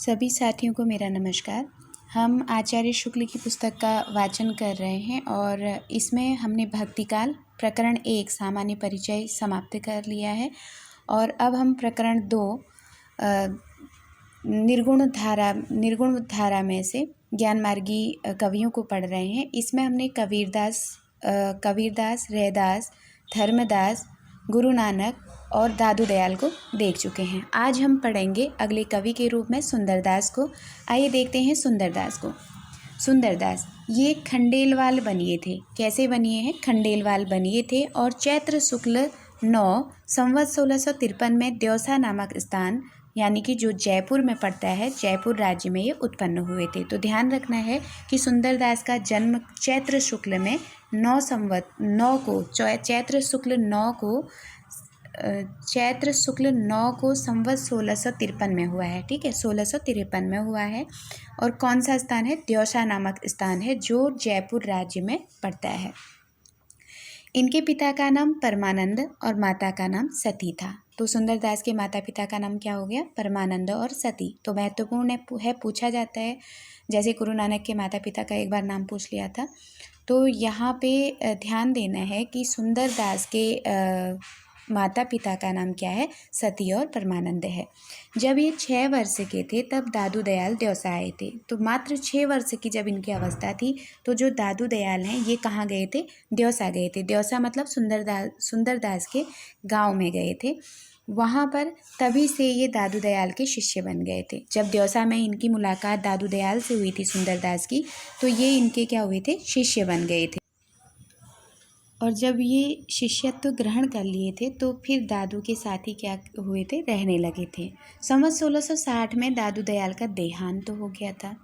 सभी साथियों को मेरा नमस्कार। हम आचार्य शुक्ल की पुस्तक का वाचन कर रहे हैं और इसमें हमने भक्तिकाल प्रकरण 1 सामान्य परिचय समाप्त कर लिया है और अब हम प्रकरण 2 निर्गुण धारा में से ज्ञानमार्गी कवियों को पढ़ रहे हैं। इसमें हमने कबीरदास, रैदास, धर्मदास, गुरु नानक और दादू दयाल को देख चुके हैं। आज हम पढ़ेंगे अगले कवि के रूप में सुंदरदास को। आइए देखते हैं सुंदरदास को। सुंदरदास ये खंडेलवाल बनिए थे। कैसे बनिए हैं? खंडेलवाल बनिए थे और चैत्र शुक्ल 9 संवत 1653 में द्योसा नामक स्थान यानी कि जो जयपुर में पड़ता है, जयपुर राज्य में ये उत्पन्न हुए थे। तो ध्यान रखना है कि सुंदरदास का जन्म चैत्र शुक्ल में 9 संवत 9 को चैत्र शुक्ल 9 को संवत 1653 में हुआ है। ठीक है, 1653 में हुआ है। और कौन सा स्थान है? द्योसा नामक स्थान है जो जयपुर राज्य में पड़ता है। इनके पिता का नाम परमानंद और माता का नाम सती था। तो सुंदरदास के माता पिता का नाम क्या हो गया? परमानंद और सती। तो महत्वपूर्ण है, पूछा जाता है। जैसे गुरु नानक के माता पिता का एक बार नाम पूछ लिया था। तो यहाँ पे ध्यान देना है कि सुंदरदास के माता पिता का नाम क्या है? सती और परमानंद है। जब ये 6 वर्ष के थे तब दादू दयाल द्योसा आए थे। तो मात्र 6 वर्ष की जब इनकी अवस्था थी तो जो दादू दयाल हैं ये कहाँ गए थे? द्योसा गए थे। द्योसा मतलब सुंदरदास के गांव में गए थे। वहाँ पर तभी से ये दादू दयाल के शिष्य बन गए थे। जब द्योसा में इनकी मुलाकात दादू दयाल से हुई थी सुंदरदास की, तो ये इनके क्या हुए थे? शिष्य बन गए थे। और जब ये शिष्यत्व ग्रहण कर लिए थे तो फिर दादू के साथ ही क्या हुए थे? रहने लगे थे। संवत 1660 में दादू दयाल का देहांत हो गया था।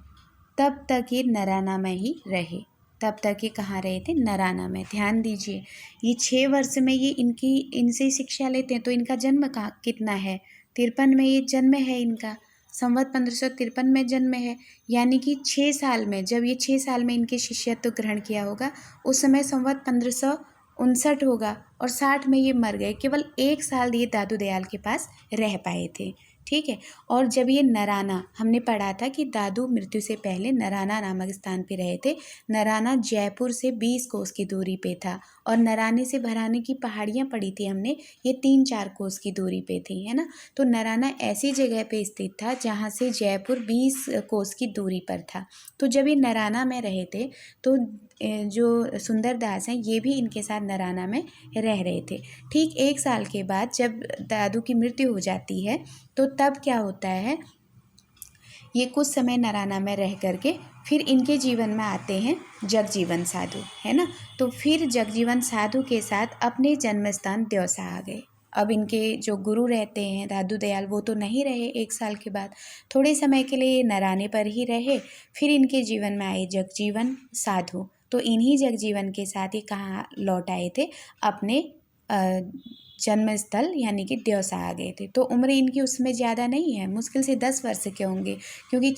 तब तक ये नराना में ही रहे। तब तक ये कहाँ रहे थे? नराना में। ध्यान दीजिए, ये 6 वर्ष में ये इनसे शिक्षा लेते हैं। तो इनका जन्म कितना है? 53 में ये जन्म है इनका। संवत 1553 में जन्म है। यानी कि 6 साल में, जब ये 6 साल में इनके शिष्यत्व ग्रहण किया होगा उस समय संवत 1559 होगा और 60 में ये मर गए। केवल 1 साल ये दादू दयाल के पास रह पाए थे। ठीक है। और जब ये नराना, हमने पढ़ा था कि दादू मृत्यु से पहले नराना नामक स्थान पे रहे थे। नराना जयपुर से 20 कोस की दूरी पे था और नराने से भराने की पहाड़ियाँ पड़ी थी हमने, ये 3-4 कोस की दूरी पे थी, है ना। तो नराना ऐसी जगह पे स्थित था जहाँ से जयपुर 20 कोस की दूरी पर था। तो जब ये नराना में रहे थे तो जो सुंदरदास हैं ये भी इनके साथ नराना में रह रहे थे। ठीक 1 साल के बाद जब दादू की मृत्यु हो जाती है तो तब क्या होता है? ये कुछ समय नराना में रह करके फिर इनके जीवन में आते हैं जगजीवन साधु, है ना। तो फिर जगजीवन साधु के साथ अपने जन्म स्थान द्योसा आ गए। अब इनके जो गुरु रहते हैं दादू दयाल, वो तो नहीं रहे 1 साल के बाद। थोड़े समय के लिए नराने पर ही रहे। फिर इनके जीवन में आए जगजीवन साधु। तो इन्हीं जगजीवन के साथ ही कहाँ लौट आए थे? अपने जन्म स्थल यानी कि द्योसा आ गए थे। तो उम्र इनकी उसमें ज़्यादा नहीं है, मुश्किल से 10 वर्ष के होंगे, क्योंकि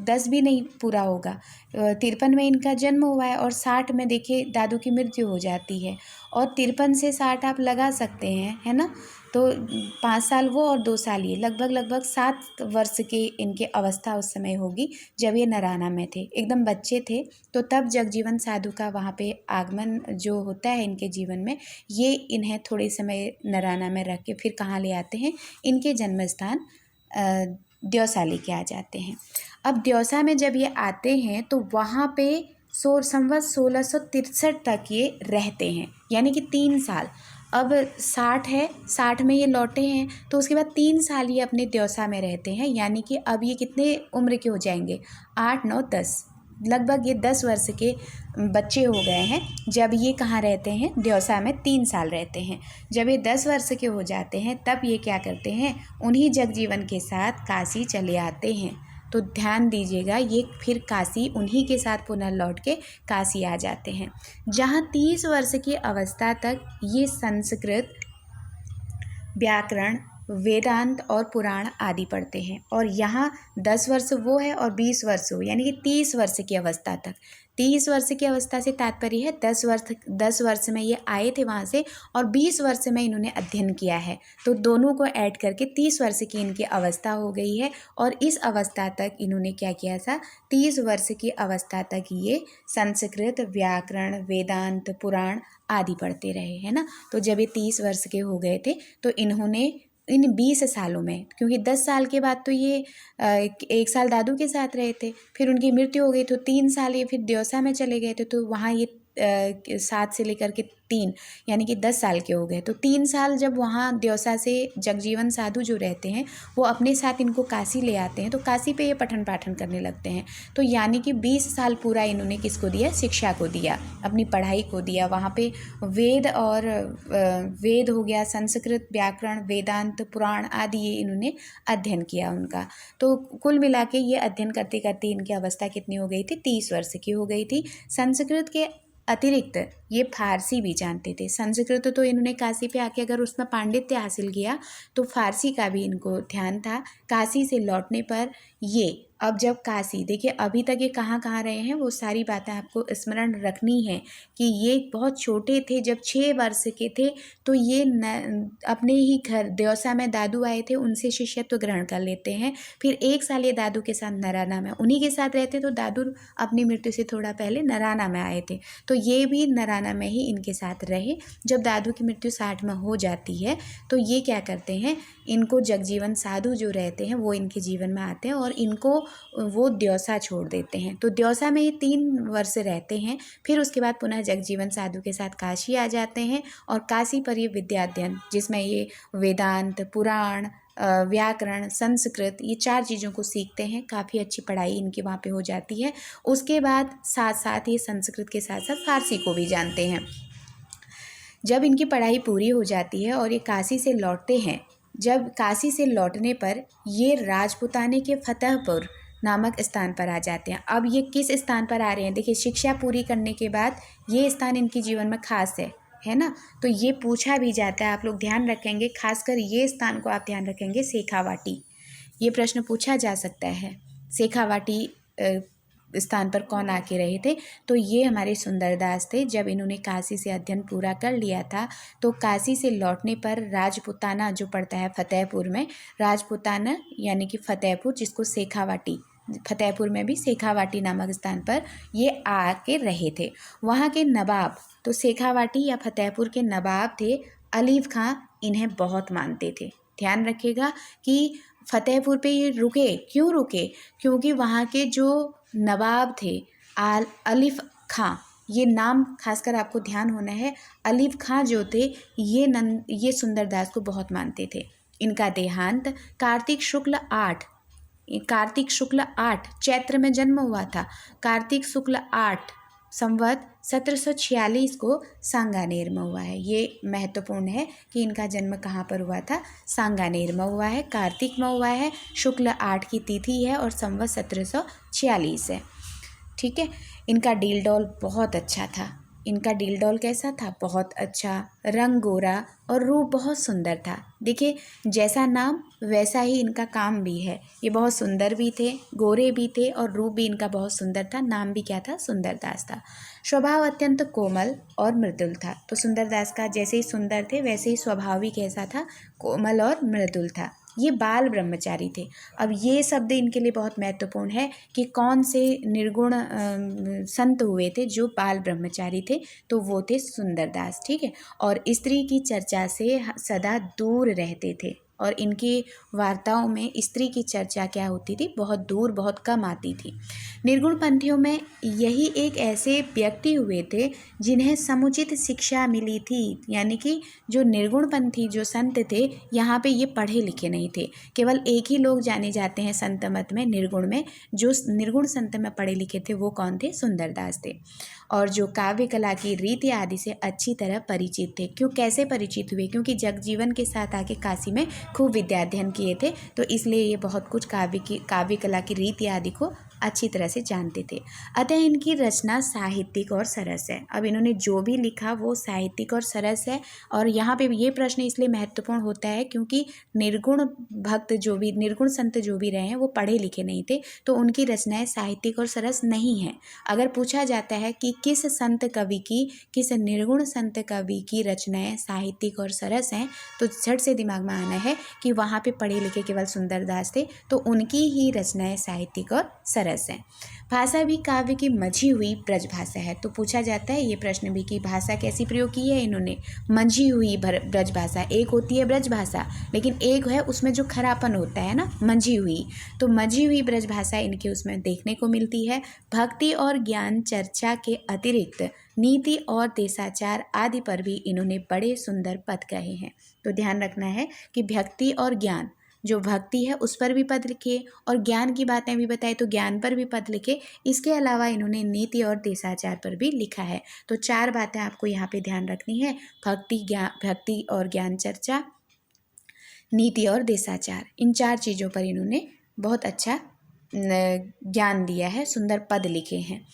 10 भी नहीं पूरा होगा। 53 में इनका जन्म हुआ है और 60 में देखिए दादू की मृत्यु हो जाती है। और 53 से 60 आप लगा सकते हैं, है ना। तो 5 साल वो और 2 साल ये, लगभग 7 वर्ष की इनकी अवस्था उस समय होगी जब ये नराना में थे, एकदम बच्चे थे। तो तब जगजीवन साधु का वहाँ पे आगमन जो होता है इनके जीवन में, ये इन्हें थोड़े समय नराना में रख के फिर कहाँ ले आते हैं? इनके जन्म स्थान द्योसा लेके आ जाते हैं। अब द्योसा में जब ये आते हैं तो वहाँ पे संवत 1663 तक ये रहते हैं, यानी कि 3 साल। अब 60 है, 60 में ये लौटे हैं तो उसके बाद 3 साल ये अपने द्योसा में रहते हैं। यानी कि अब ये कितने उम्र के हो जाएंगे? 8, 9, 10, लगभग ये 10 वर्ष के बच्चे हो गए हैं जब ये कहाँ रहते हैं? द्योसा में 3 साल रहते हैं। जब ये 10 वर्ष के हो जाते हैं तब ये क्या करते हैं? उन्हीं जगजीवन के साथ काशी चले आते हैं। तो ध्यान दीजिएगा, ये फिर काशी उन्हीं के साथ पुनः लौट के काशी आ जाते हैं, जहाँ 30 वर्ष की अवस्था तक ये संस्कृत, व्याकरण, वेदांत और पुराण आदि पढ़ते हैं। और यहाँ 10 वर्ष वो है और 20 वर्ष वो, यानी कि 30 वर्ष की अवस्था तक। 30 वर्ष की अवस्था से तात्पर्य है 10 वर्ष में ये आए थे वहाँ से और 20 वर्ष में इन्होंने अध्ययन किया है, तो दोनों को ऐड करके 30 वर्ष की इनकी अवस्था हो गई है। और इस अवस्था तक इन्होंने क्या किया था, 30 वर्ष की अवस्था तक ये संस्कृत, व्याकरण, वेदांत, पुराण आदि पढ़ते रहे, है ना। तो जब ये 30 वर्ष के हो गए थे तो इन्होंने इन 20 सालों में, क्योंकि 10 साल के बाद तो ये 1 साल दादू के साथ रहे थे, फिर उनकी मृत्यु हो गई तो 3 साल ये फिर द्योसा में चले गए थे, तो वहाँ ये 7 से लेकर के 3 यानी कि 10 साल के हो गए। तो 3 साल जब वहाँ द्योसा से जगजीवन साधु जो रहते हैं वो अपने साथ इनको काशी ले आते हैं, तो काशी पे ये पठन पाठन करने लगते हैं। तो यानी कि 20 साल पूरा इन्होंने किसको दिया, शिक्षा को दिया, अपनी पढ़ाई को दिया। वहाँ पे वेद और वेद हो गया, संस्कृत, व्याकरण, वेदांत, पुराण आदि ये इन्होंने अध्ययन किया उनका। तो कुल मिला के ये अध्ययन करते करते इनकी अवस्था कितनी हो गई थी, 30 वर्ष की हो गई थी। संस्कृत के अतिरिक्त ये फारसी भी जानते थे। संस्कृत तो इन्होंने काशी पे आके अगर उसमें पांडित्य हासिल किया तो फारसी का भी इनको ध्यान था। काशी से लौटने पर ये, अब जब काशी, देखिए अभी तक ये कहाँ कहाँ रहे हैं वो सारी बातें आपको स्मरण रखनी है कि ये बहुत छोटे थे, जब 6 वर्ष के थे तो ये अपने ही घर द्योसा में दादू आए थे, उनसे शिष्यत्व ग्रहण कर लेते हैं। फिर 1 साल ये दादू के साथ नराना में उन्हीं के साथ रहते, तो दादू अपनी मृत्यु से थोड़ा पहले नराना में आए थे, तो ये भी नराना में ही इनके साथ रहे। जब दादू की मृत्यु 60 में हो जाती है तो ये क्या करते हैं, इनको जगजीवन साधु जो रहते हैं वो इनके जीवन में आते हैं और इनको वो द्योसा छोड़ देते हैं। तो द्योसा में ये 3 वर्ष रहते हैं, फिर उसके बाद पुनः जगजीवन साधु के साथ काशी आ जाते हैं और काशी पर ये विद्या अध्ययन, जिसमें ये वेदांत, पुराण, व्याकरण, संस्कृत, ये 4 चीज़ों को सीखते हैं। काफ़ी अच्छी पढ़ाई इनकी वहाँ पे हो जाती है। उसके बाद साथ साथ ये संस्कृत के साथ साथ फारसी को भी जानते हैं। जब इनकी पढ़ाई पूरी हो जाती है और ये काशी से लौटते हैं, जब काशी से लौटने पर ये राजपुताने के फतेहपुर नामक स्थान पर आ जाते हैं। अब ये किस स्थान पर आ रहे हैं, देखिए शिक्षा पूरी करने के बाद ये स्थान इनके जीवन में खास है ना। तो ये पूछा भी जाता है, आप लोग ध्यान रखेंगे, खासकर ये स्थान को आप ध्यान रखेंगे, शेखावाटी। ये प्रश्न पूछा जा सकता है, शेखावाटी स्थान पर कौन आके रहे थे, तो ये हमारे सुंदरदास थे। जब इन्होंने काशी से अध्ययन पूरा कर लिया था तो काशी से लौटने पर राजपुताना जो पड़ता है फतेहपुर में, राजपुताना यानी कि फतेहपुर, जिसको शेखावाटी, फतेहपुर में भी शेखावाटी नामक स्थान पर ये आके रहे थे। वहाँ के नवाब, तो शेखावाटी या फतेहपुर के नवाब थे अलीफ खां, इन्हें बहुत मानते थे। ध्यान रखिएगा कि फतेहपुर पे ये रुके, क्यों रुके, क्योंकि वहाँ के जो नवाब थे अलीफ खां, ये नाम खासकर आपको ध्यान होना है। अलीफ खां जो थे ये सुंदरदास को बहुत मानते थे। इनका देहांत कार्तिक शुक्ल 8 चैत्र में जन्म हुआ था। कार्तिक शुक्ल 8 संवत 1746 को सांगानेर में हुआ है। ये महत्वपूर्ण है कि इनका जन्म कहाँ पर हुआ था, सांगानेर में हुआ है, कार्तिक में हुआ है, शुक्ल 8 की तिथि है और संवत 1746 है। ठीक है। इनका डील डॉल बहुत अच्छा था। इनका डील डॉल कैसा था, बहुत अच्छा, रंग गोरा और रूप बहुत सुंदर था। देखिए जैसा नाम वैसा ही इनका काम भी है। ये बहुत सुंदर भी थे, गोरे भी थे और रूप भी इनका बहुत सुंदर था। नाम भी क्या था, सुंदरदास था। स्वभाव अत्यंत कोमल और मृदुल था। तो सुंदरदास का जैसे ही सुंदर थे वैसे ही स्वभाव भी कैसा था, कोमल और मृदुल था। ये बाल ब्रह्मचारी थे। अब ये शब्द इनके लिए बहुत महत्वपूर्ण है कि कौन से निर्गुण संत हुए थे जो बाल ब्रह्मचारी थे, तो वो थे सुंदरदास। ठीक है। और स्त्री की चर्चा से सदा दूर रहते थे और इनकी वार्ताओं में स्त्री की चर्चा क्या होती थी, बहुत दूर, बहुत कम आती थी। निर्गुण पंथियों में यही एक ऐसे व्यक्ति हुए थे जिन्हें समुचित शिक्षा मिली थी। यानी कि जो निर्गुण पंथी जो संत थे, यहाँ पे ये पढ़े लिखे नहीं थे। केवल एक ही लोग जाने जाते हैं संत मत में, निर्गुण में। जो निर्गुण संत में पढ़े लिखे थे वो कौन थे, सुंदरदास थे। और जो काव्य कला की रीति आदि से अच्छी तरह परिचित थे। क्यों, कैसे परिचित हुए, क्योंकि जगजीवन के साथ आके काशी में खूब विद्या अध्ययन किए थे, तो इसलिए ये बहुत कुछ काव्य कला की रीति आदि को अच्छी तरह से जानते थे। अतः इनकी रचना साहित्यिक और सरस है। अब इन्होंने जो भी लिखा वो साहित्यिक और सरस है। और यहाँ पे ये प्रश्न इसलिए महत्वपूर्ण होता है क्योंकि निर्गुण भक्त जो भी, निर्गुण संत जो भी रहे हैं वो पढ़े लिखे नहीं थे, तो उनकी रचनाएं साहित्यिक और सरस नहीं हैं। अगर पूछा जाता है कि किस संत कवि की, किस निर्गुण संत कवि की रचनाएं साहित्यिक और सरस हैं, तो झट से दिमाग में आना है कि वहाँ पे पढ़े लिखे केवल सुंदरदास थे, तो उनकी ही रचनाएं साहित्यिक और सरस हैं। भाषा भी काव्य की मंझी हुई ब्रज भाषा है। तो पूछा जाता है ये प्रश्न भी कि भाषा कैसी प्रयोग की है इन्होंने, मंझी हुई ब्रज भाषा। एक होती है ब्रज भाषा, लेकिन एक है उसमें जो खरापन होता है ना, मंझी हुई, तो मंझी हुई ब्रज भाषा इनके उसमें देखने को मिलती है। भक्ति और ज्ञान चर्चा के अतिरिक्त नीति और देशाचार आदि पर भी इन्होंने बड़े सुंदर पद कहे हैं। तो ध्यान रखना है कि भक्ति और ज्ञान, जो भक्ति है उस पर भी पद लिखे और ज्ञान की बातें भी बताए तो ज्ञान पर भी पद लिखे। इसके अलावा इन्होंने नीति और देशाचार पर भी लिखा है। तो 4 बातें आपको यहाँ पे ध्यान रखनी है, भक्ति और ज्ञान चर्चा, नीति और देशाचार, इन 4 चीज़ों पर इन्होंने बहुत अच्छा ज्ञान दिया है, सुंदर पद लिखे हैं।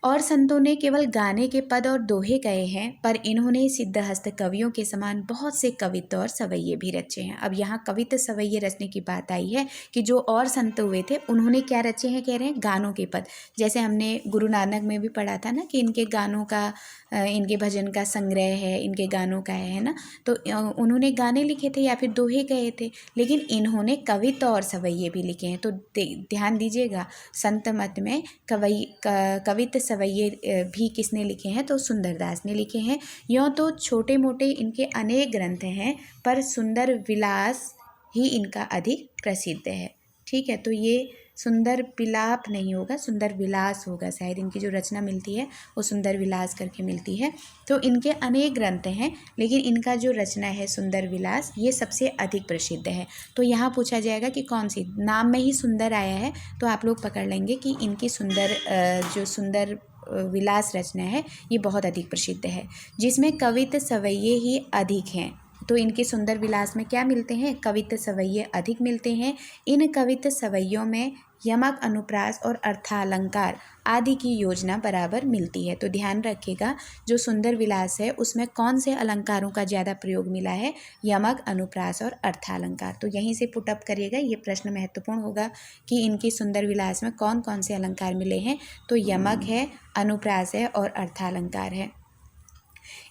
और संतों ने केवल गाने के पद और दोहे कहे हैं, पर इन्होंने सिद्धहस्त कवियों के समान बहुत से कवित्त और सवैये भी रचे हैं। अब यहाँ कवित्त सवैये रचने की बात आई है कि जो और संत हुए थे उन्होंने क्या रचे हैं, कह रहे हैं गानों के पद। जैसे हमने गुरु नानक में भी पढ़ा था ना कि इनके गानों का, इनके भजन का संग्रह है, इनके गानों का है ना, तो उन्होंने गाने लिखे थे या फिर दोहे कहे थे, लेकिन इन्होंने कवित्त और सवैये भी लिखे हैं। तो ध्यान दीजिएगा, संत मत में कवित्त सवैये भी किसने लिखे हैं, तो सुंदरदास ने लिखे हैं। यूँ तो छोटे मोटे इनके अनेक ग्रंथ हैं, पर सुंदर विलास ही इनका अधिक प्रसिद्ध है। ठीक है, तो ये सुंदर विलाप नहीं होगा, सुंदर विलास होगा। शायद इनकी जो रचना मिलती है वो सुंदर विलास करके मिलती है। तो इनके अनेक ग्रंथ हैं, लेकिन इनका जो रचना है सुंदर विलास, ये सबसे अधिक प्रसिद्ध है। तो यहाँ पूछा जाएगा कि कौन सी, नाम में ही सुंदर आया है तो आप लोग पकड़ लेंगे कि इनकी जो सुंदर विलास रचना है ये बहुत अधिक प्रसिद्ध है, जिसमें कवित्त सवैये ही अधिक हैं। तो इनके सुंदर विलास में क्या मिलते हैं, कवित्त सवैये अधिक मिलते हैं। इन कवित्त सवैयों में यमक, अनुप्रास और अर्थालंकार आदि की योजना बराबर मिलती है। तो ध्यान रखिएगा, जो सुंदर विलास है उसमें कौन से अलंकारों का ज़्यादा प्रयोग मिला है, यमक, अनुप्रास और अर्थालंकार। तो यहीं से पुटअप करिएगा, ये प्रश्न महत्वपूर्ण होगा कि इनकी सुंदर विलास में कौन कौन से अलंकार मिले हैं। तो यमक है, अनुप्रास है और अर्थालंकार है।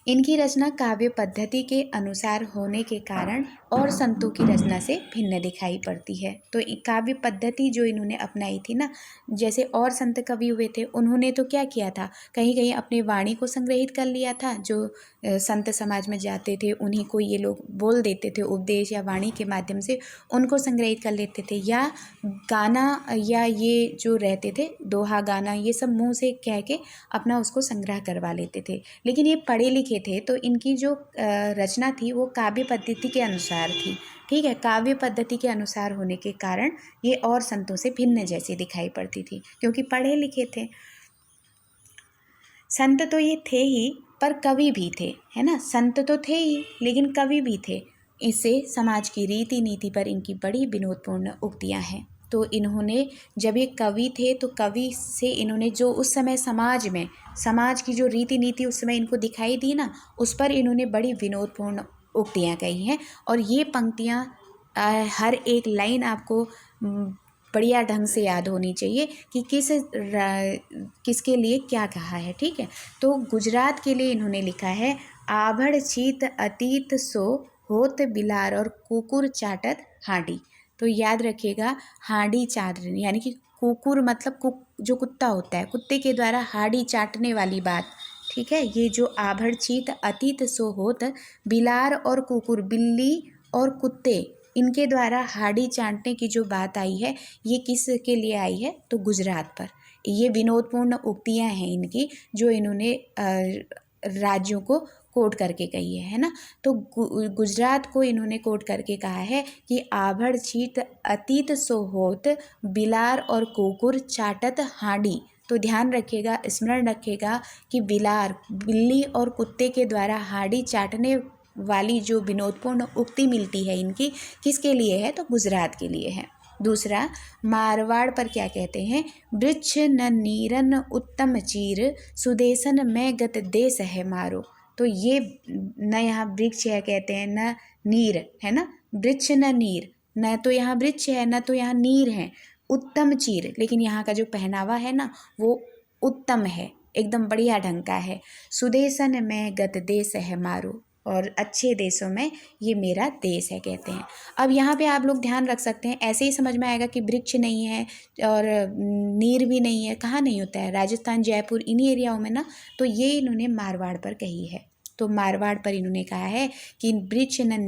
इनकी रचना काव्य पद्धति के अनुसार होने के कारण और संतों की रचना से भिन्न दिखाई पड़ती है। तो काव्य पद्धति जो इन्होंने अपनाई थी ना, जैसे और संत कवि हुए थे उन्होंने तो क्या किया था, कहीं कहीं अपनी वाणी को संग्रहित कर लिया था। जो संत समाज में जाते थे उन्हीं को ये लोग बोल देते थे, उपदेश या वाणी के माध्यम से उनको संग्रहित कर लेते थे, या गाना, या ये जो रहते थे दोहा गाना, ये सब मुँह से कह के अपना उसको संग्रह करवा लेते थे। लेकिन ये पढ़े लिखे थे तो इनकी जो रचना थी वो काव्य पद्धति के अनुसार थी। ठीक है, काव्य पद्धति के अनुसार होने के कारण ये और संतों से भिन्न जैसी दिखाई पड़ती थी, क्योंकि पढ़े लिखे थे। संत तो ये थे ही, पर कवि भी थे, है ना। संत तो थे ही लेकिन कवि भी थे। इससे समाज की रीति नीति पर इनकी बड़ी विनोदपूर्ण उक्तियाँ हैं। तो इन्होंने, जब ये कवि थे तो कवि से इन्होंने जो उस समय समाज की जो रीति नीति उस समय इनको दिखाई दी ना, उस पर इन्होंने बड़ी विनोदपूर्ण उक्तियाँ कही हैं। और ये पंक्तियाँ, हर एक लाइन आपको बढ़िया ढंग से याद होनी चाहिए कि किसके लिए क्या कहा है। ठीक है, तो गुजरात के लिए इन्होंने लिखा है, आभड़ चीत अतीत सो होत बिलार और कुकुर चाटत हांडी। तो याद रखिएगा, हांडी चाटने यानी कि कुकुर मतलब जो कुत्ता होता है, कुत्ते के द्वारा हांडी चाटने वाली बात। ठीक है, ये जो आभड़ चीत अतीत सो होत, बिलार और कुकुर, बिल्ली और कुत्ते, इनके द्वारा हांडी चाटने की जो बात आई है ये किस के लिए आई है, तो गुजरात पर। ये विनोदपूर्ण उक्तियाँ हैं इनकी, जो इन्होंने राज्यों को कोट करके कही है ना। तो गुजरात को इन्होंने कोट करके कहा है कि आभड़ चीत अतीत सो होत, बिलार और कुकुर चाटत हांडी। तो ध्यान रखिएगा, स्मरण रखिएगा कि बिल्ली और कुत्ते के द्वारा हांडी चाटने वाली जो विनोदपूर्ण उक्ति मिलती है इनकी, किसके लिए है, तो गुजरात के लिए है। दूसरा, मारवाड़ पर क्या कहते हैं, वृक्ष न नीरन उत्तम चीर, सुदेशन में गत देश है मारो। तो ये न यहाँ वृक्ष है कहते हैं, न नीर है ना, वृक्ष न नीर, न तो यहाँ वृक्ष है न तो यहाँ नीर है। उत्तम चीर, लेकिन यहाँ का जो पहनावा है ना वो उत्तम है, एकदम बढ़िया ढंग का है। सुदेशन में गत देश है मारो, और अच्छे देशों में ये मेरा देश है कहते हैं। अब यहाँ पे आप लोग ध्यान रख सकते हैं, ऐसे ही समझ में आएगा कि वृक्ष नहीं है और नीर भी नहीं है, कहाँ नहीं होता है, राजस्थान, जयपुर, इन्हीं एरियाओं में ना। तो ये इन्होंने मारवाड़ पर कही है। तो मारवाड़ पर इन्होंने कहा है कि वृक्ष न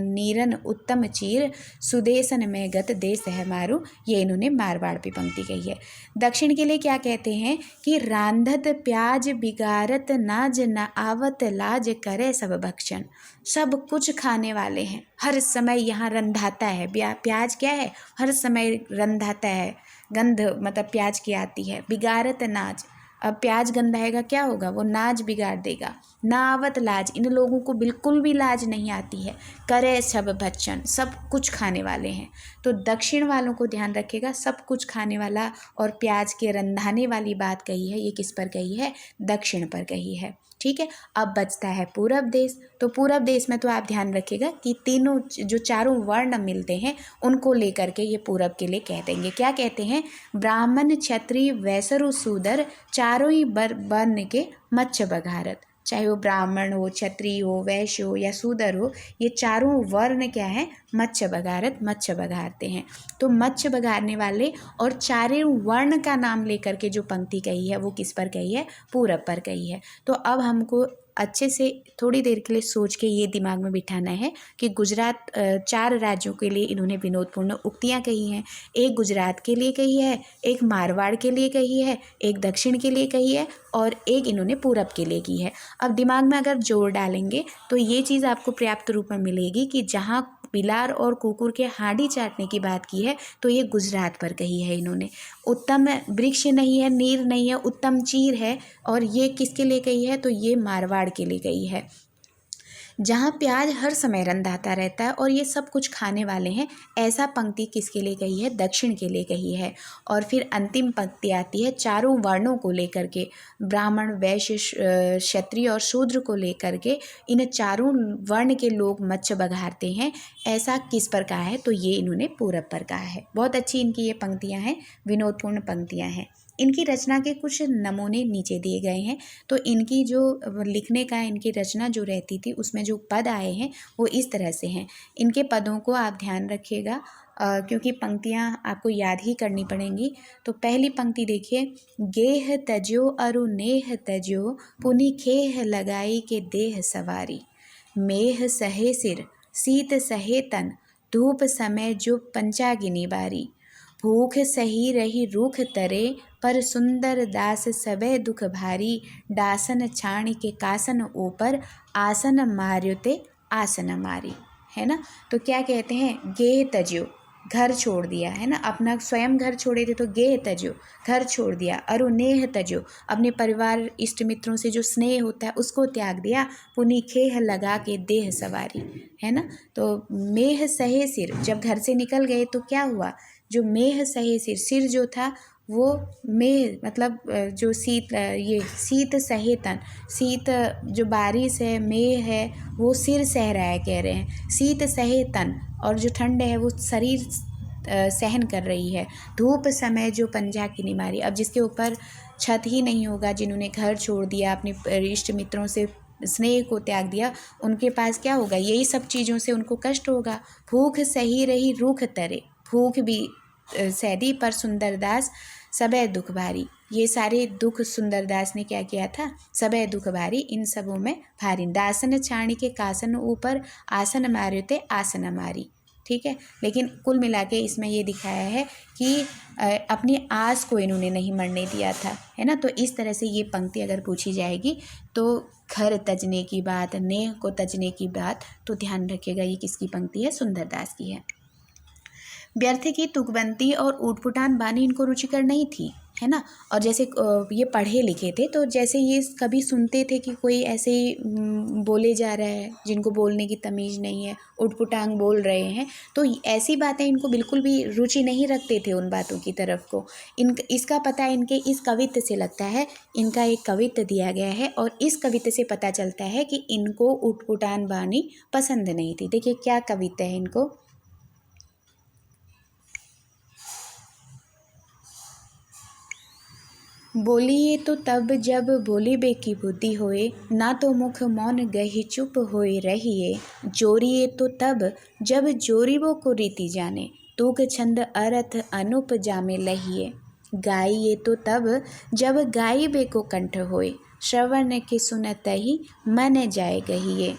नीरन उत्तम चीर, सुदेशन में गत देश है मारू, ये इन्होंने मारवाड़ पे पंक्ति कही है। दक्षिण के लिए क्या कहते हैं कि रांधत प्याज बिगारत नाज, न आवत लाज करे सब भक्षण। सब कुछ खाने वाले हैं, हर समय यहाँ रंधाता है। प्याज क्या है, हर समय रंधाता है, गंध मतलब प्याज की आती है। बिगारत नाज, अब प्याज गंधाएगा क्या होगा, वो नाज बिगाड़ देगा। ना आवत लाज, इन लोगों को बिल्कुल भी लाज नहीं आती है। करे सब भक्षण, सब कुछ खाने वाले हैं। तो दक्षिण वालों को ध्यान रखिएगा, सब कुछ खाने वाला और प्याज के रंधाने वाली बात कही है, ये किस पर कही है, दक्षिण पर कही है। ठीक है, अब बचता है पूरब देश। तो पूरब देश में तो आप ध्यान रखिएगा कि तीनों जो चारों वर्ण मिलते हैं उनको लेकर के ये पूरब के लिए कह देंगे। क्या कहते हैं, ब्राह्मण क्षत्रिय वैश्य शूद्र, चारों ही वर्ण के मच्छ बघारत। चाहे वो ब्राह्मण हो, क्षत्रिय हो, वैश्य हो या शूद्र हो, ये चारों वर्ण क्या है, मच्छ बघारत, मच्छ बघारते हैं। तो मच्छ बघारने वाले और चारों वर्ण का नाम लेकर के जो पंक्ति कही है वो किस पर कही है, पूरब पर कही है। तो अब हमको अच्छे से थोड़ी देर के लिए सोच के ये दिमाग में बिठाना है कि गुजरात, 4 राज्यों के लिए इन्होंने विनोदपूर्ण उक्तियाँ कही हैं। एक गुजरात के लिए कही है, एक मारवाड़ के लिए कही है, एक दक्षिण के लिए कही है और एक इन्होंने पूरब के लिए की है। अब दिमाग में अगर जोर डालेंगे तो ये चीज़ आपको पर्याप्त रूप में मिलेगी कि जहाँ बिलार और कुकुर के हांडी चाटने की बात की है तो ये गुजरात पर कही है इन्होंने। उत्तम वृक्ष नहीं है, नीर नहीं है, उत्तम चीर है, और ये किसके लिए कही है, तो ये मारवाड़ के लिए कही है। जहाँ प्याज हर समय रंधाता रहता है और ये सब कुछ खाने वाले हैं, ऐसा पंक्ति किसके लिए कही है, दक्षिण के लिए कही है। और फिर अंतिम पंक्ति आती है चारों वर्णों को लेकर के, ब्राह्मण, वैश्य, क्षत्रिय और शूद्र को लेकर के इन चारों वर्ण के लोग मच्छ बघारते हैं, ऐसा किस पर कहा है, तो ये इन्होंने पूरब पर कहा है। बहुत अच्छी इनकी ये पंक्तियाँ हैं, विनोदपूर्ण पंक्तियाँ हैं। इनकी रचना के कुछ नमूने नीचे दिए गए हैं। तो इनकी जो लिखने का, इनकी रचना जो रहती थी उसमें जो पद आए हैं वो इस तरह से हैं। इनके पदों को आप ध्यान रखिएगा क्योंकि पंक्तियाँ आपको याद ही करनी पड़ेंगी। तो पहली पंक्ति देखिए, गेह तज्यो अरु नेह तज्यो, पुनि खेह लगाई के देह सवारी, मेह सहे सिर शीत सहे तन, धूप समय जो पंचागिनी बारी, भूख सही रही रूख तरे, पर सुंदर दास सबे दुख भारी, डासन छाण के कासन ऊपर, आसन मार्युते आसन मारी। है ना, तो क्या कहते हैं, गेह तज्यो, घर छोड़ दिया, है ना, अपना स्वयं घर छोड़े थे तो गेह तज्यो, घर छोड़ दिया। अरु नेह तज्यो, अपने परिवार इष्ट मित्रों से जो स्नेह होता है उसको त्याग दिया। पुनि खेह लगा के देह सवारी, है ना। तो मेह सहे सिर, जब घर से निकल गए तो क्या हुआ, जो मेह सहे सिर, सिर जो था वो मेह मतलब जो शीत सहे तन, शीत जो बारिश है, मेह है, वो सिर सह रहा है कह रहे हैं, शीत सहे तन, और जो ठंड है वो शरीर सहन कर रही है। धूप समय जो पंजा की निमारी, अब जिसके ऊपर छत ही नहीं होगा, जिन्होंने घर छोड़ दिया, अपने इष्ट मित्रों से स्नेह को त्याग दिया, उनके पास क्या होगा, यही सब चीज़ों से उनको कष्ट होगा। भूख सही रही रूख तरे, भूख भी सैदी, पर सुंदरदास सबे दुख भारी, ये सारे दुख सुंदरदास ने क्या किया था, सबे दुख भारी, इन सबों में भारी। दासन छाणी के कासन ऊपर, आसन मार्युते आसन मारी। ठीक है, लेकिन कुल मिला के इसमें ये दिखाया है कि अपनी आस को इन्होंने नहीं मरने दिया था, है ना। तो इस तरह से ये पंक्ति अगर पूछी जाएगी तो घर तजने की बात, नेह को तजने की बात, तो ध्यान रखिएगा ये किसकी पंक्ति है, सुंदरदास की है। व्यर्थ की तुकबंदी और ऊटपुटान बानी इनको रुचिकर नहीं थी, है ना। और जैसे ये पढ़े लिखे थे, तो जैसे ये कभी सुनते थे कि कोई ऐसे ही बोले जा रहा है जिनको बोलने की तमीज़ नहीं है, उटपुटांग बोल रहे हैं, तो ऐसी बातें इनको बिल्कुल भी रुचि नहीं रखते थे उन बातों की तरफ को। इसका पता इनके इस कवित्त से लगता है। इनका एक कवित्त दिया गया है और इस कवित्त से पता चलता है कि इनको उटपुटान वाणी पसंद नहीं थी। देखिए क्या कवित्त है इनको। बोलिए तो तब जब बोलिबे की बुद्धि होए, ना तो मुख मौन गही चुप होए रहिए। जोरिए तो तब जब जोरिबो को रीति जाने, तूक छंद अर्थ अनुप जामे लहिए। गाइए तो तब जब गाइबे को कंठ होए, श्रवण के सुनत ही मन जाए गहिए।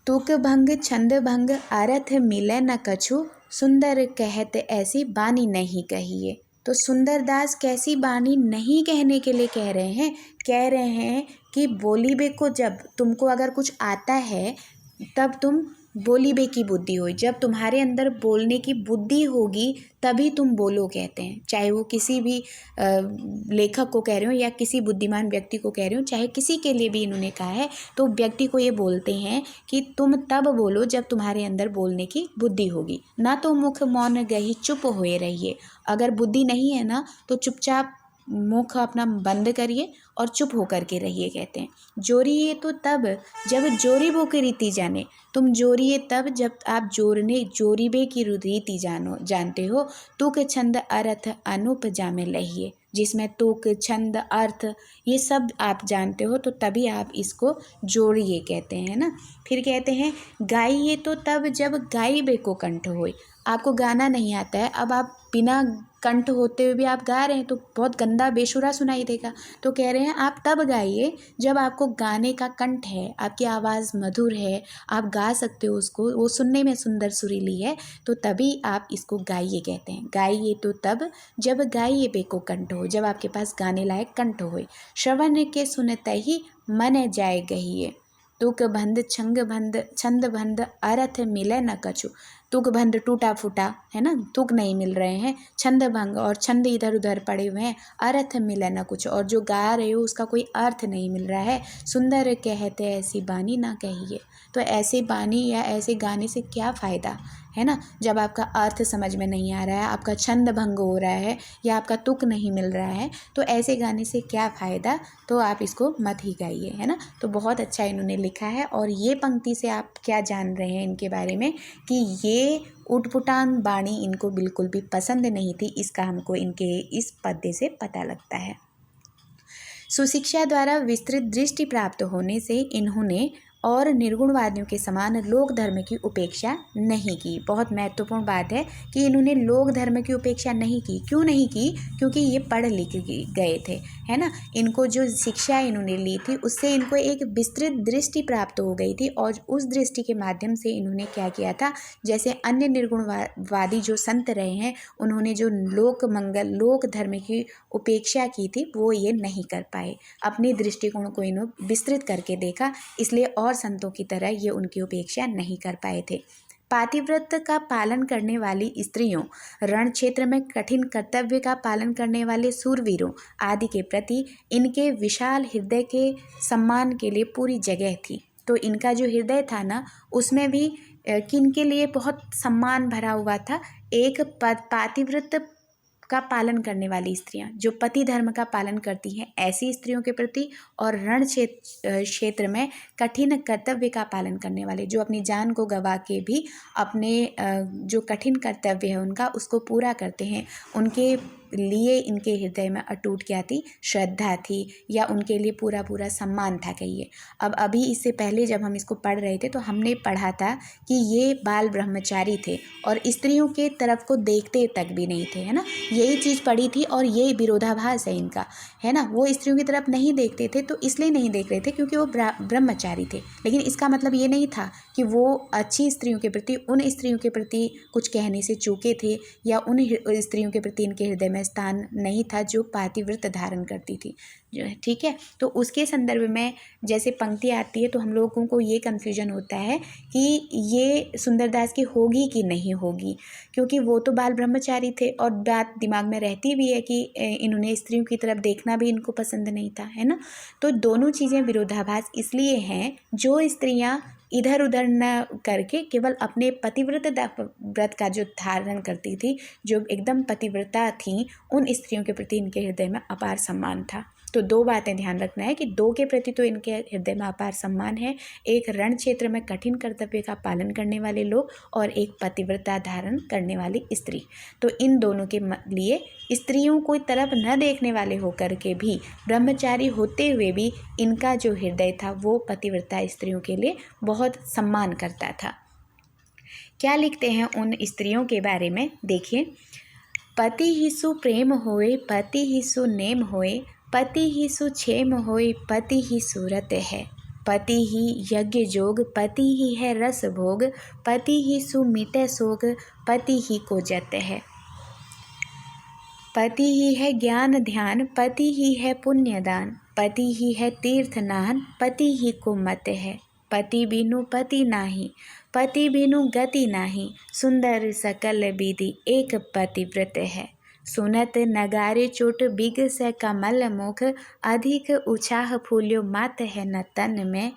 तुक भंग छंद भंग अर्थ मिले न कछु, सुंदर कहत ऐसी बानी नहीं कहिए। तो सुंदरदास कैसी बानी नहीं कहने के लिए कह रहे हैं कि बोलीबे को, जब तुमको अगर कुछ आता है तब तुम बोलीबे की बुद्धि हो, जब तुम्हारे अंदर बोलने की बुद्धि होगी तभी तुम बोलो कहते हैं। चाहे वो किसी भी लेखक को कह रहे हो या किसी बुद्धिमान व्यक्ति को कह रहे हो, चाहे किसी के लिए भी इन्होंने कहा है, तो व्यक्ति को ये बोलते हैं कि तुम तब बोलो जब तुम्हारे अंदर बोलने की बुद्धि होगी। ना तो मुख मौन गही चुप होए रहिए। अगर बुद्धि नहीं है ना तो चुपचाप मुख अपना बंद करिए और चुप होकर के रहिए कहते हैं। जोरिए तो तब जब जोरिबो की रीति जाने, तुम जोरिए तब जब आप जोरिबे की रीति जानते हो। तुक छंद अर्थ अनुप जामे लहिए, जिसमें तुक छंद अर्थ ये सब आप जानते हो, तो तभी आप इसको जोड़िए कहते हैं ना। फिर कहते हैं गाइए तो तब जब गाइबे को कंठ होए। आपको गाना नहीं आता है, अब आप बिना कंठ होते हुए भी आप गा रहे हैं तो बहुत गंदा बेसुरा सुनाई देगा। तो कह रहे हैं आप तब गाइए जब आपको गाने का कंठ है, आपकी आवाज़ मधुर है, आप गा सकते हो उसको, वो सुनने में सुंदर सुरीली है, तो तभी आप इसको गाइए कहते हैं। गाइए तो तब जब गाइए बेको कंठ हो, जब आपके पास गाने लायक कंठ होए। श्रवण के सुनते ही मन जाए गहिए। तुक भंद छंद भंद अर्थ मिले न कछु। तुक भंद टूटा फूटा है ना, तुक नहीं मिल रहे हैं, छंद भंग और छंद इधर उधर पड़े हुए हैं, अर्थ मिले न कुछ, और जो गा रहे हो उसका कोई अर्थ नहीं मिल रहा है। सुंदर कहते ऐसी बानी ना कहिए। तो ऐसे बानी या ऐसे गाने से क्या फ़ायदा है ना, जब आपका अर्थ समझ में नहीं आ रहा है, आपका छंद भंग हो रहा है या आपका तुक नहीं मिल रहा है, तो ऐसे गाने से क्या फ़ायदा। तो आप इसको मत ही गाइए, है ना। तो बहुत अच्छा इन्होंने लिखा है। और ये पंक्ति से आप क्या जान रहे हैं इनके बारे में कि ये उटपुटान बाणी इनको बिल्कुल भी पसंद नहीं थी, इसका हमको इनके इस पद्य से पता लगता है। सुशिक्षा द्वारा विस्तृत दृष्टि प्राप्त होने से इन्होंने और निर्गुणवादियों के समान लोक धर्म की उपेक्षा नहीं की। बहुत महत्वपूर्ण बात है कि इन्होंने लोक धर्म की उपेक्षा नहीं की। क्यों नहीं की? क्योंकि ये पढ़ लिख गए थे, है ना। इनको जो शिक्षा इन्होंने ली थी उससे इनको एक विस्तृत दृष्टि प्राप्त हो गई थी, और उस दृष्टि के माध्यम से इन्होंने क्या किया था, जैसे अन्य निर्गुणवादी जो संत रहे हैं उन्होंने जो लोक धर्म की उपेक्षा की थी वो ये नहीं कर पाए। अपने दृष्टिकोण को इन्होंने विस्तृत करके देखा, इसलिए और संतों की तरह ये उनकी उपेक्षा नहीं कर पाए थे। पातिव्रत का पालन करने वाली स्त्रियों, रण क्षेत्र में कठिन कर्तव्य का पालन करने वाले सूरवीरों आदि के प्रति इनके विशाल हृदय के सम्मान के लिए पूरी जगह थी। तो इनका जो हृदय था ना उसमें भी किन के लिए बहुत सम्मान भरा हुआ था। एक पातिव्रत का पालन करने वाली स्त्रियां, जो पति धर्म का पालन करती हैं, ऐसी स्त्रियों के प्रति, और रण क्षेत्र में कठिन कर्तव्य का पालन करने वाले, जो अपनी जान को गंवा के भी अपने जो कठिन कर्तव्य है उनका उसको पूरा करते हैं, उनके लिए इनके हृदय में अटूट क्या थी, श्रद्धा थी, या उनके लिए पूरा पूरा सम्मान था कहिए। अब अभी इससे पहले जब हम इसको पढ़ रहे थे तो हमने पढ़ा था कि ये बाल ब्रह्मचारी थे और स्त्रियों के तरफ को देखते तक भी नहीं थे, है ना। यही चीज़ पढ़ी थी और ये विरोधाभास है इनका, है ना। वो स्त्रियों की तरफ नहीं देखते थे, तो इसलिए नहीं देख रहे थे क्योंकि वो ब्रह्मचारी थे। लेकिन इसका मतलब ये नहीं था कि वो अच्छी स्त्रियों के प्रति, उन स्त्रियों के प्रति कुछ कहने से चूके थे, या उन स्त्रियों के प्रति इनके हृदय में स्थान नहीं था जो पातिव्रत धारण करती थी, जो है, ठीक है। तो उसके संदर्भ में जैसे पंक्ति आती है तो हम लोगों को ये कन्फ्यूजन होता है कि ये सुंदरदास की होगी कि नहीं होगी, क्योंकि वो तो बाल ब्रह्मचारी थे और बात दिमाग में रहती भी है कि इन्होंने स्त्रियों की तरफ देखना भी इनको पसंद नहीं था, है ना। तो दोनों चीज़ें विरोधाभास इसलिए हैं, जो स्त्रियां इधर उधर न करके केवल अपने पतिव्रत व्रत का जो धारण करती थी, जो एकदम पतिव्रता थीं, उन स्त्रियों के प्रति इनके हृदय में अपार सम्मान था। तो दो बातें ध्यान रखना है कि दो के प्रति तो इनके हृदय में अपार सम्मान है, एक रण क्षेत्र में कठिन कर्तव्य का पालन करने वाले लोग और एक पतिव्रता धारण करने वाली स्त्री। तो इन दोनों के लिए स्त्रियों को तरफ न देखने वाले होकर के भी, ब्रह्मचारी होते हुए भी इनका जो हृदय था वो पतिव्रता स्त्रियों के लिए बहुत सम्मान करता था। क्या लिखते हैं उन स्त्रियों के बारे में, देखिए। पति ही सु प्रेम होए, पति ही सु नेम होए, पति ही सु क्षेम होए, पति ही सूरत है, पति ही यज्ञ जोग, पति ही है रस भोग, पति ही सु मीटे सोग, पति ही को जत है, पति ही है ज्ञान ध्यान, पति ही है पुण्यदान, पति ही है तीर्थ नान, पति ही को मत है, पति बिनु पति नाही, पति बिनु गति नाही, सुंदर सकल विधि एक पतिव्रत है, सुनत नगारे चोट बिग से कमल मुख, अधिक उत्साह फूल्यो मात है न तन में,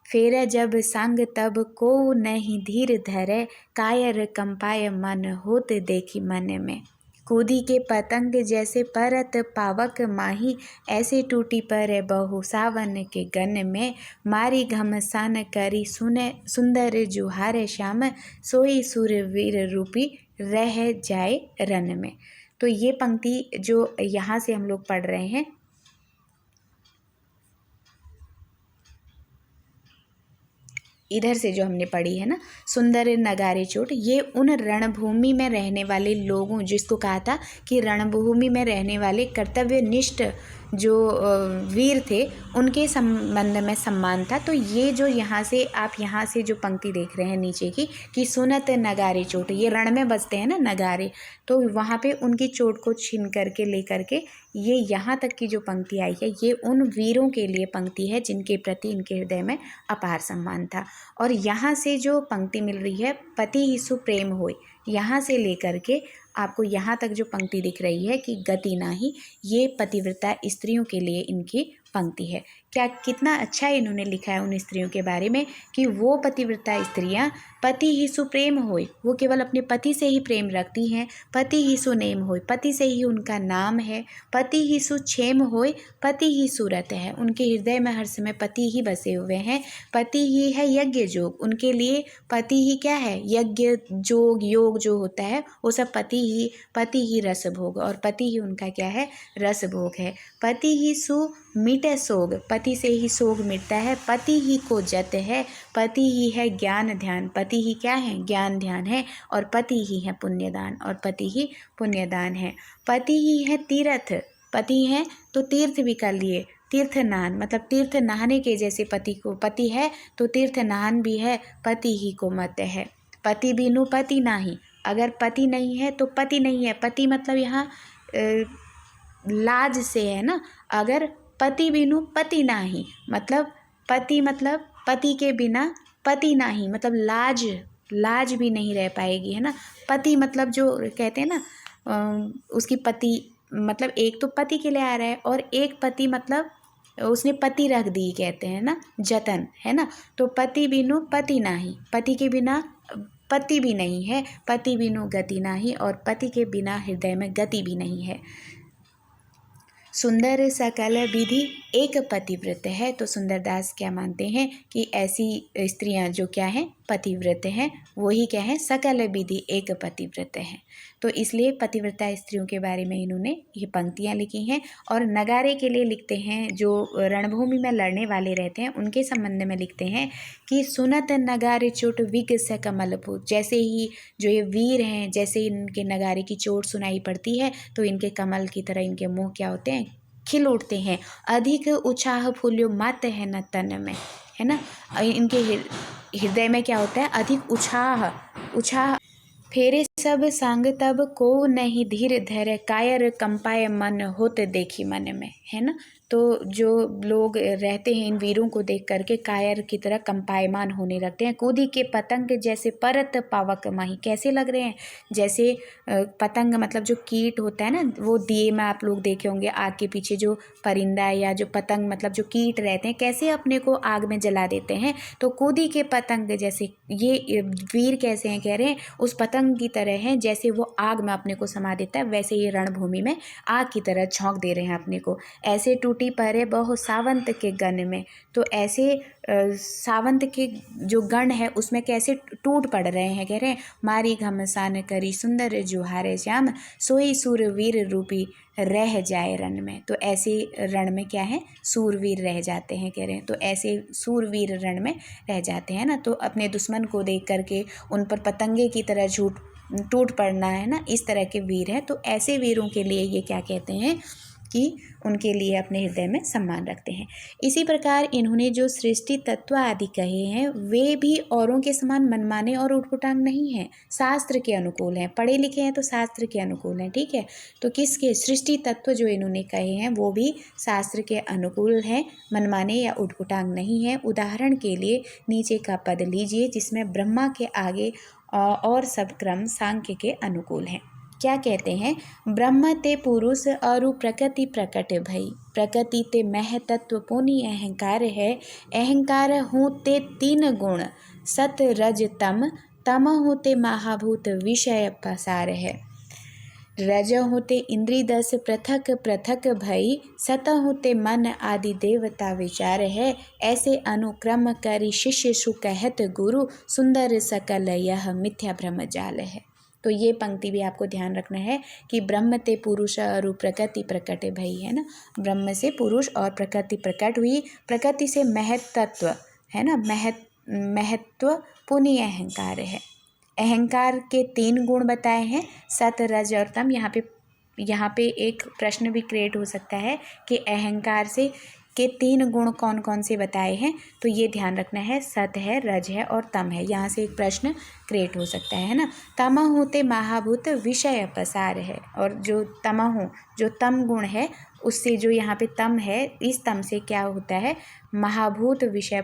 फेर जब संग तब को नहीं धीर धरे, कायर कंपाय मन होत देखी मन में, कूदी के पतंग जैसे परत पावक माही, ऐसे टूटी पर बहु सावन के गन में, मारी घमसान करी सुने सुंदर जुहार श्याम, सोई सूरवीर रूपी रह जाए रन में। तो ये पंक्ति जो यहाँ से हम लोग पढ़ रहे हैं, इधर से जो हमने पढ़ी है ना, सुंदर नगारे चोट, ये उन रणभूमि में रहने वाले लोगों, जिसको कहा था कि रणभूमि में रहने वाले कर्तव्यनिष्ठ जो वीर थे, उनके संबंध में सम्मान था। तो ये जो यहाँ से आप यहाँ से जो पंक्ति देख रहे हैं नीचे की, कि सुनत नगारे चोट, ये रण में बजते हैं ना नगारे, तो वहाँ पे उनकी चोट को छीन करके ले करके ये यहाँ तक की जो पंक्ति आई है, ये उन वीरों के लिए पंक्ति है जिनके प्रति इनके हृदय में अपार सम्मान था। और यहाँ से जो पंक्ति मिल रही है, पति ही सु प्रेम होए, यहाँ से लेकर के आपको यहाँ तक जो पंक्ति दिख रही है कि गति नाही, ये पतिव्रता स्त्रियों के लिए इनकी पंक्ति है। क्या कितना अच्छा इन्होंने लिखा है उन स्त्रियों के बारे में कि वो पतिव्रता स्त्रियां पति ही सुप्रेम होए, वो केवल अपने पति से ही प्रेम रखती हैं, पति ही सुनेम होए, पति से ही उनका नाम है, पति ही सुक्षेम होए, पति ही सूरत है, उनके हृदय में हर समय पति ही बसे हुए हैं, पति ही है यज्ञ जोग, उनके लिए पति ही क्या है, यज्ञ जोग योग जो होता है वो सब पति ही रस भोग, और पति ही उनका क्या है, रस भोग है, पति ही सु मिटे सोग, पति से ही सोग मिटता है, पति ही को जत है, पति ही है ज्ञान ध्यान, पति ही क्या है, ज्ञान ध्यान है, और पति ही है पुण्यदान, और पति ही पुण्यदान है, पति ही है तीर्थ, पति है तो तीर्थ भी कर लिए, तीर्थ नहान मतलब तीर्थ नहाने के जैसे पति को, पति है तो तीर्थ नहान भी है, पति ही को मत है, पति बिनु पति नाही, अगर पति नहीं है तो पति नहीं है, पति मतलब यहाँ लाज से है ना, अगर पति बिनु पति नाही मतलब पति के बिना पति नाही, मतलब लाज भी नहीं रह पाएगी, है ना। पति मतलब जो कहते हैं ना, उसकी पति मतलब एक तो पति के लिए आ रहा है, और एक पति मतलब उसने पति रख दी, कहते हैं ना जतन, है ना। तो पति बिनु पति नाही, पति के बिना पति भी नहीं है, पति बिनु गति नाही, और पति के बिना हृदय में गति भी नहीं है। सुंदर सकल विधि एक पतिव्रत है। तो सुंदरदास क्या मानते हैं कि ऐसी स्त्रियां जो क्या हैं, पतिव्रत हैं, वही क्या है, सकल विधि एक पतिव्रत हैं। तो इसलिए पतिव्रता स्त्रियों के बारे में इन्होंने ये पंक्तियां लिखी हैं। और नगारे के लिए लिखते हैं, जो रणभूमि में लड़ने वाले रहते हैं उनके संबंध में लिखते हैं कि सुनत नगारे चोट विग से कमलभूत, जैसे ही जो ये वीर हैं, जैसे इनके नगारे की चोट सुनाई पड़ती है तो इनके कमल की तरह इनके मुँह क्या होते हैं, खिल उठते हैं। अधिक उत्साह फूल्यो मत है न तन में, है ना। इनके हृदय में क्या होता है, अधिक उत्साह फेरे सब सांग तब को नहीं धीर धैर्य कायर कंपाए मन होत देखी मन में, है ना। तो जो लोग रहते हैं इन वीरों को देख करके कायर की तरह कंपायमान होने लगते हैं। कूदी के पतंग जैसे परत पावक माही, कैसे लग रहे हैं, जैसे पतंग मतलब जो कीट होता है ना, वो दिए में आप लोग देखे होंगे आग के पीछे जो परिंदा या जो पतंग मतलब जो कीट रहते हैं कैसे अपने को आग में जला देते हैं। तो कूदी के पतंग जैसे ये वीर कैसे हैं, कह रहे हैं उस पतंग की तरह हैं जैसे वो आग में अपने को समा देता है, वैसे ये रणभूमि में आग की तरह झोंक दे रहे हैं अपने को। ऐसे टूटी परे बहु सावंत के गण में, तो ऐसे सावंत के जो गण है उसमें कैसे टूट पड़ रहे हैं, कह रहे हैं मारी घमसान करी सुंदर जुहारे श्याम सोई सूरवीर रूपी रह जाए रण में। तो ऐसे रण में क्या है, सूरवीर रह जाते हैं, कह रहे हैं। तो ऐसे सूरवीर रण में रह जाते हैं ना, तो अपने दुश्मन को देख करके उन पर पतंगे की तरह टूट पड़ना है ना, इस तरह के वीर हैं। तो ऐसे वीरों के लिए ये क्या कहते हैं कि उनके लिए अपने हृदय में सम्मान रखते हैं। इसी प्रकार इन्होंने जो सृष्टि तत्व आदि कहे हैं वे भी औरों के समान मनमाने और उटपटांग नहीं हैं, शास्त्र के अनुकूल हैं। पढ़े लिखे हैं तो शास्त्र के अनुकूल हैं, ठीक है। तो किसके, सृष्टि तत्व जो इन्होंने कहे हैं वो भी शास्त्र के अनुकूल हैं, मनमाने या उटपटांग नहीं हैं। उदाहरण के लिए नीचे का पद लीजिए जिसमें ब्रह्मा के आगे और सब क्रम सांख्य के अनुकूल हैं। क्या कहते हैं, ब्रह्म ते पुरुष और प्रकृति प्रकट भई, प्रकृति ते महतत्व पुनि अहंकार है, अहंकार होते तीन गुण सत रज तम, तम होते महाभूत विषय पसार है, रज होते इंद्री दस पृथक पृथक भई, सत होते मन आदि देवता विचार है, ऐसे अनुक्रम करी शिष्य सु कहत गुरु, सुंदर सकल यह मिथ्या भ्रम जाल है। तो ये पंक्ति भी आपको ध्यान रखना है कि ब्रह्म ते पुरुष और प्रकृति प्रकट भई, है ना, ब्रह्म से पुरुष और प्रकृति प्रकट हुई, प्रकृति से महत्त्व है ना, महत्व पुनि अहंकार है। अहंकार के तीन गुण बताए हैं, सत रज और तम। यहाँ पे एक प्रश्न भी क्रिएट हो सकता है कि अहंकार से के तीन गुण कौन कौन से बताए हैं, तो ये ध्यान रखना है, सत है, रज है और तम है। यहाँ से एक प्रश्न क्रिएट हो सकता है ना। तम होते महाभूत विषय पसार है, और जो तमहु जो तम गुण है उससे जो यहाँ पे तम है, इस तम से क्या होता है, महाभूत विषय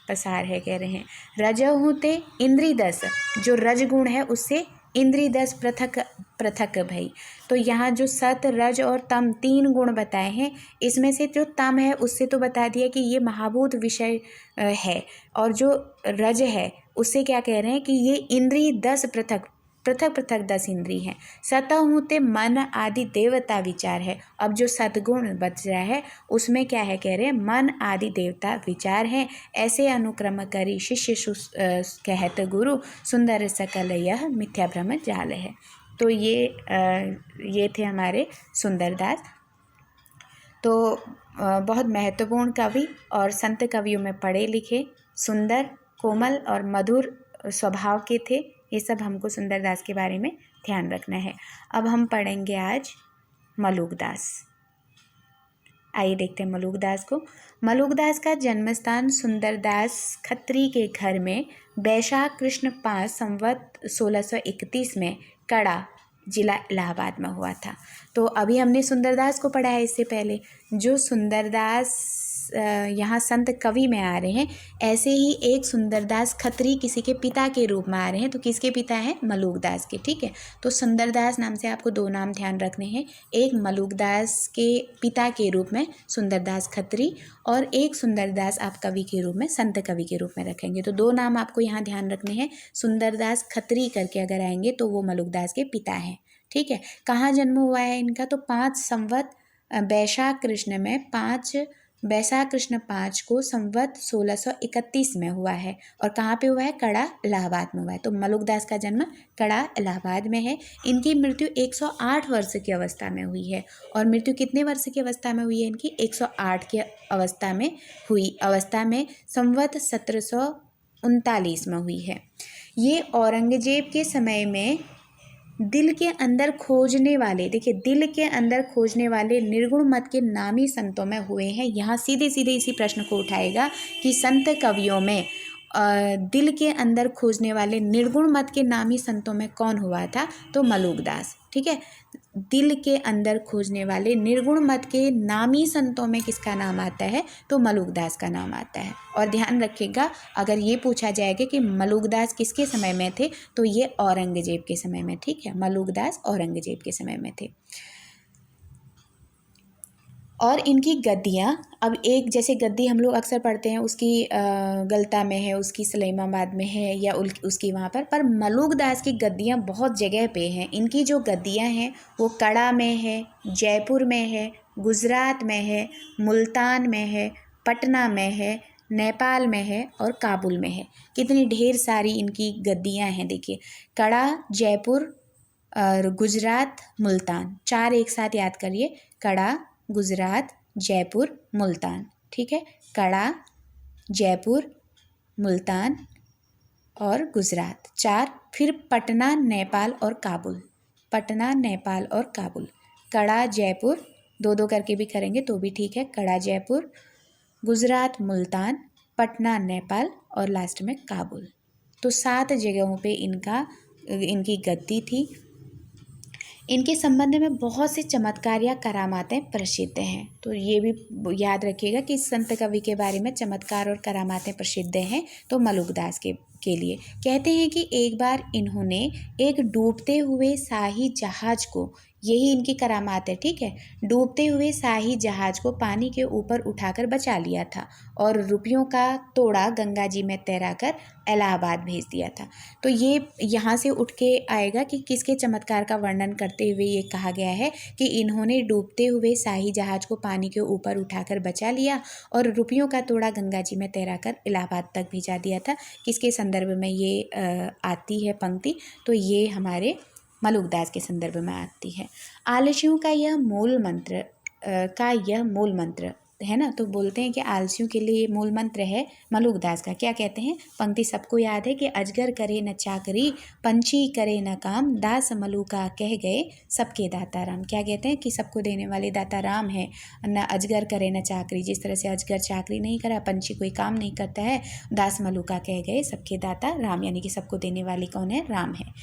पसार है, कह रहे हैं। रज होते इंद्री दस, जो रज गुण है उससे इंद्री दस पृथक पृथक भई। तो यहाँ जो सत रज और तम तीन गुण बताए हैं, इसमें से जो तम है उससे तो बता दिया कि ये महाभूत विषय है, और जो रज है उससे क्या कह रहे हैं कि ये इंद्री दस पृथक पृथक 10 इंद्री हैं। सत होते मन आदि देवता विचार है। अब जो सद्गुण बच रहा है उसमें क्या है, कह रहे हैं मन आदि देवता विचार हैं, ऐसे अनुक्रम करी शिष्य कहत गुरु, सुंदर सकल यह मिथ्या भ्रम जाल है। तो ये थे हमारे सुंदरदास। तो बहुत महत्वपूर्ण कवि और संत कवियों में पढ़े लिखे, सुंदर, कोमल और मधुर स्वभाव के थे। ये सब हमको सुंदरदास के बारे में ध्यान रखना है। अब हम पढ़ेंगे आज मलुकदास। आइए देखते हैं मलुकदास को। मलुकदास का जन्मस्थान सुंदरदास खत्री के घर में वैशाख कृष्ण 5 संवत 1631 में कड़ा जिला इलाहाबाद में हुआ था। तो अभी हमने सुंदरदास को पढ़ा है, इससे पहले जो सुंदरदास यहाँ संत कवि में आ रहे हैं, ऐसे ही एक सुंदरदास खत्री किसी के पिता के रूप में आ रहे हैं। तो किसके पिता हैं, मलुकदास के, ठीक है। तो सुंदरदास नाम से आपको दो नाम ध्यान रखने हैं, एक मलुकदास के पिता के रूप में सुंदरदास खत्री, और एक सुंदरदास आप कवि के रूप में संत कवि के रूप में रखेंगे। तो दो नाम आपको यहाँ ध्यान रखने हैं, सुंदरदास खत्री करके अगर आएंगे तो वो मलुकदास के पिता हैं, ठीक है। कहाँ जन्म हुआ है इनका, तो 5 संवत वैशाख कृष्ण में 5 वैशाख कृष्ण 5 को संवत 1631 में हुआ है। और कहाँ पे हुआ है, कड़ा इलाहाबाद में हुआ है। तो मलुकदास का जन्म कड़ा इलाहाबाद में है। इनकी मृत्यु 108 वर्ष की अवस्था में हुई है। और मृत्यु कितने वर्ष की अवस्था में हुई है इनकी, 108 की अवस्था में हुई, अवस्था में संवत 1739 में हुई है। ये औरंगजेब के समय में दिल के अंदर खोजने वाले, देखिए दिल के अंदर खोजने वाले निर्गुण मत के नामी संतों में हुए हैं। यहाँ सीधे सीधे इसी प्रश्न को उठाएगा कि संत कवियों में दिल के अंदर खोजने वाले निर्गुण मत के नामी संतों में कौन हुआ था? तो मलुकदास। ठीक है, दिल के अंदर खोजने वाले निर्गुण मत के नामी संतों में किसका नाम आता है? तो मलुकदास का नाम आता है। और ध्यान रखिएगा, अगर ये पूछा जाएगा कि मलुकदास किसके समय में थे, तो ये औरंगजेब के समय में। ठीक है, मलुकदास औरंगजेब के समय में थे। और इनकी गद्दियाँ, अब एक जैसे गद्दी हम लोग अक्सर पढ़ते हैं, उसकी गलता में है, उसकी सलेमाबाद में है, या उसकी वहाँ पर मलुकदास की गद्दियाँ बहुत जगह पे हैं। इनकी जो गद्दियाँ हैं वो कड़ा में है, जयपुर में है, गुजरात में है, मुल्तान में है, पटना में है, नेपाल में है और काबुल में है। कितनी ढेर सारी इनकी गद्दियाँ हैं, देखिए, कड़ा, जयपुर और गुजरात, मुल्तान, 4 एक साथ याद करिए, कड़ा, गुजरात, जयपुर, मुल्तान। ठीक है, कड़ा, जयपुर, मुल्तान और गुजरात, 4। फिर पटना, नेपाल और काबुल, पटना, नेपाल और काबुल। कड़ा, जयपुर, 2-2 करके भी करेंगे तो भी ठीक है। कड़ा, जयपुर, गुजरात, मुल्तान, पटना, नेपाल और लास्ट में काबुल। तो 7 जगहों पे इनकी गद्दी थी। इनके संबंध में बहुत से चमत्कार या करामातें प्रसिद्ध हैं। तो ये भी याद रखिएगा कि संत कवि के बारे में चमत्कार और करामातें प्रसिद्ध हैं। तो मलुकदास के लिए कहते हैं कि एक बार इन्होंने एक डूबते हुए शाही जहाज को, यही इनकी करामात है। ठीक है, डूबते हुए शाही जहाज को पानी के ऊपर उठाकर बचा लिया था और रुपयों का तोड़ा गंगा जी में तैराकर इलाहाबाद भेज दिया था। तो ये यहाँ से उठ के आएगा कि किसके चमत्कार का वर्णन करते हुए ये कहा गया है कि इन्होंने डूबते हुए शाही जहाज को पानी के ऊपर उठाकर बचा लिया और रुपयों का तोड़ा गंगा जी में तैराकर इलाहाबाद तक भेजा दिया था। किसके संदर्भ में ये आती है पंक्ति? तो ये हमारे मलुकदास के संदर्भ में आती है। आलसियों का यह मूल मंत्र है ना, तो बोलते हैं कि आलसियों के लिए मूल मंत्र है मलुकदास का। क्या कहते हैं? पंक्ति सबको याद है कि अजगर करे न चाकरी, पंछी करे न काम, दास मलुका कह गए सबके दाता राम। क्या कहते हैं? कि सबको देने वाले दाता राम है, न अजगर करे न चाकरी, जिस तरह से अजगर चाकरी नहीं करा, पंछी कोई काम नहीं करता है, दास मलुका कह गए सबके दाता राम, यानी कि सबको देने वाले कौन है? राम है।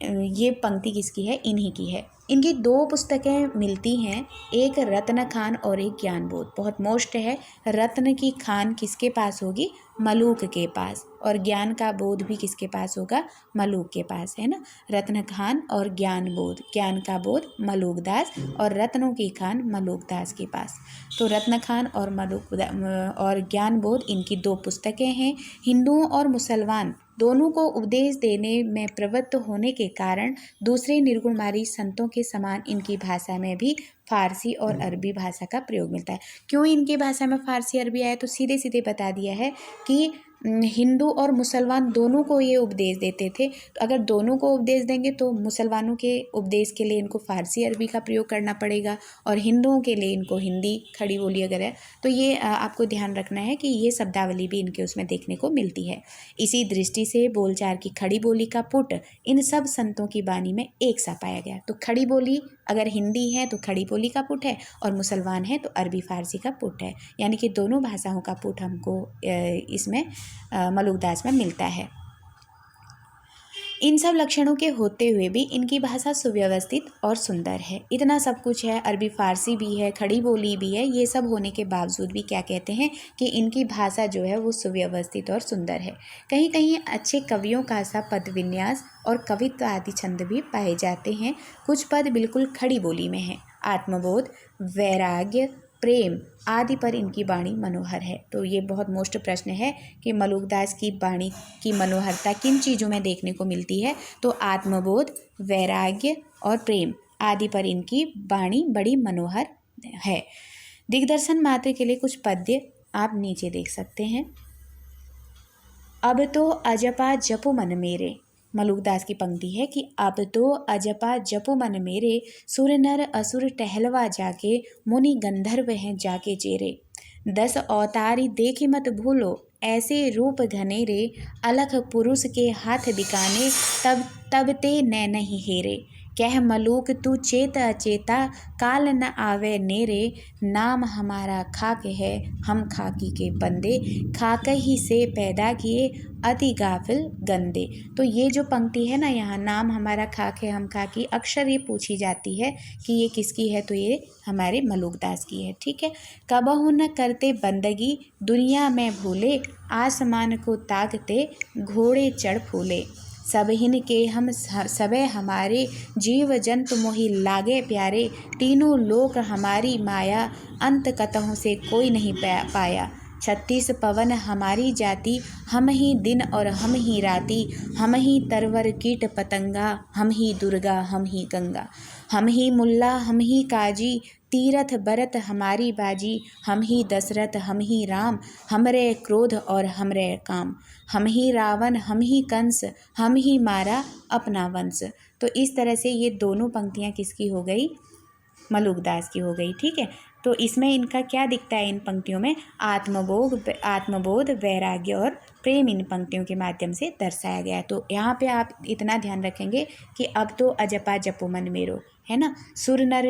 ये पंक्ति किसकी है? इन्हीं की है। इनकी 2 पुस्तकें मिलती हैं, एक रत्न खान और एक ज्ञानबोध। बहुत मोस्ट है। रत्न की खान किसके पास होगी? मलुक के पास। और ज्ञान का बोध भी किसके पास होगा? मलुक के पास, है ना। रत्न खान और ज्ञानबोध, ज्ञान का बोध मलुकदास और रत्नों की खान मलुकदास के पास। तो रत्न खान और ज्ञानबोध इनकी 2 पुस्तकें हैं। हिंदुओं और मुसलमान दोनों को उपदेश देने में प्रवृत्त होने के कारण दूसरे निर्गुणवादी संतों के समान इनकी भाषा में भी फारसी और अरबी भाषा का प्रयोग मिलता है। क्यों इनकी भाषा में फारसी अरबी आया? तो सीधे सीधे बता दिया है कि हिंदू और मुसलमान दोनों को ये उपदेश देते थे। तो अगर दोनों को उपदेश देंगे तो मुसलमानों के उपदेश के लिए इनको फारसी अरबी का प्रयोग करना पड़ेगा और हिंदुओं के लिए इनको हिंदी खड़ी बोली अगर है तो ये आपको ध्यान रखना है कि ये शब्दावली भी इनके उसमें देखने को मिलती है। इसी दृष्टि से बोलचाल की खड़ी बोली का पुट इन सब संतों की बानी में एक सा पाया गया। तो खड़ी बोली अगर हिंदी है तो खड़ी बोली का पुट है और मुसलमान है तो अरबी फारसी का पुट है, यानी कि दोनों भाषाओं का पुट हमको इसमें मलुकदास में मिलता है। इन सब लक्षणों के होते हुए भी इनकी भाषा सुव्यवस्थित और सुंदर है। इतना सब कुछ है, अरबी फारसी भी है, खड़ी बोली भी है, ये सब होने के बावजूद भी क्या कहते हैं कि इनकी भाषा जो है वो सुव्यवस्थित और सुंदर है। कहीं कहीं अच्छे कवियों का सा पद विन्यास और कवित्व आदि छंद भी पाए जाते हैं। कुछ पद बिल्कुल खड़ी बोली में हैं। आत्मबोध, वैराग्य, प्रेम आदि पर इनकी वाणी मनोहर है। तो ये बहुत मोस्ट प्रश्न है कि मलुकदास की वाणी की मनोहरता किन चीज़ों में देखने को मिलती है? तो आत्मबोध, वैराग्य और प्रेम आदि पर इनकी वाणी बड़ी मनोहर है। दिग्दर्शन मात्र के लिए कुछ पद्य आप नीचे देख सकते हैं। अब तो अजपा जपो मन मेरे, मलुकदास की पंक्ति है कि अब तो अजपा जपो मन मेरे, सुर नर असुर टहलवा जाके, मुनि गंधर्व हैं जाके चेरे। 10 अवतारी देखी मत भूलो, ऐसे रूप घनेरे, अलख पुरुष के हाथ बिकाने, तब ते नैन ही हेरे। कह मलूक तू चेत अचेता, काल न आवे नेरे, नाम हमारा खाक है हम खाकी के बंदे, खाक ही से पैदा किए अति गाफिल गंदे। तो ये जो पंक्ति है ना, यहाँ नाम हमारा खाक है हम खाकी, अक्सर ये पूछी जाती है कि ये किसकी है, तो ये हमारे मलूकदास की है। ठीक है। कबहु न करते बंदगी, दुनिया में भूले, आसमान को ताकते घोड़े चढ़ फूले, सबहिन के हम सबे हमारे, जीव जंतु मोहि लागे प्यारे, तीनों लोक हमारी माया, अंत कतहु से कोई नहीं पाया, 36 पवन हमारी जाति, हम ही दिन और हम ही राति, हम ही तरवर कीट पतंगा, हम ही दुर्गा हम ही गंगा, हम ही मुल्ला हम ही काजी, तीरथ बरत हमारी बाजी, हम ही दशरथ हम ही राम, हमरे क्रोध और हमरे काम, हम ही रावण हम ही कंस, हम ही मारा अपना वंश। तो इस तरह से ये दोनों पंक्तियाँ किसकी हो गई, मलूकदास की हो गई। ठीक है। तो इसमें इनका क्या दिखता है, इन पंक्तियों में आत्मबोध, वैराग्य और प्रेम इन पंक्तियों के माध्यम से दर्शाया गया है। तो यहाँ पे आप इतना ध्यान रखेंगे कि अब तो अजपा जपो मन मेरो, है ना, सुर नर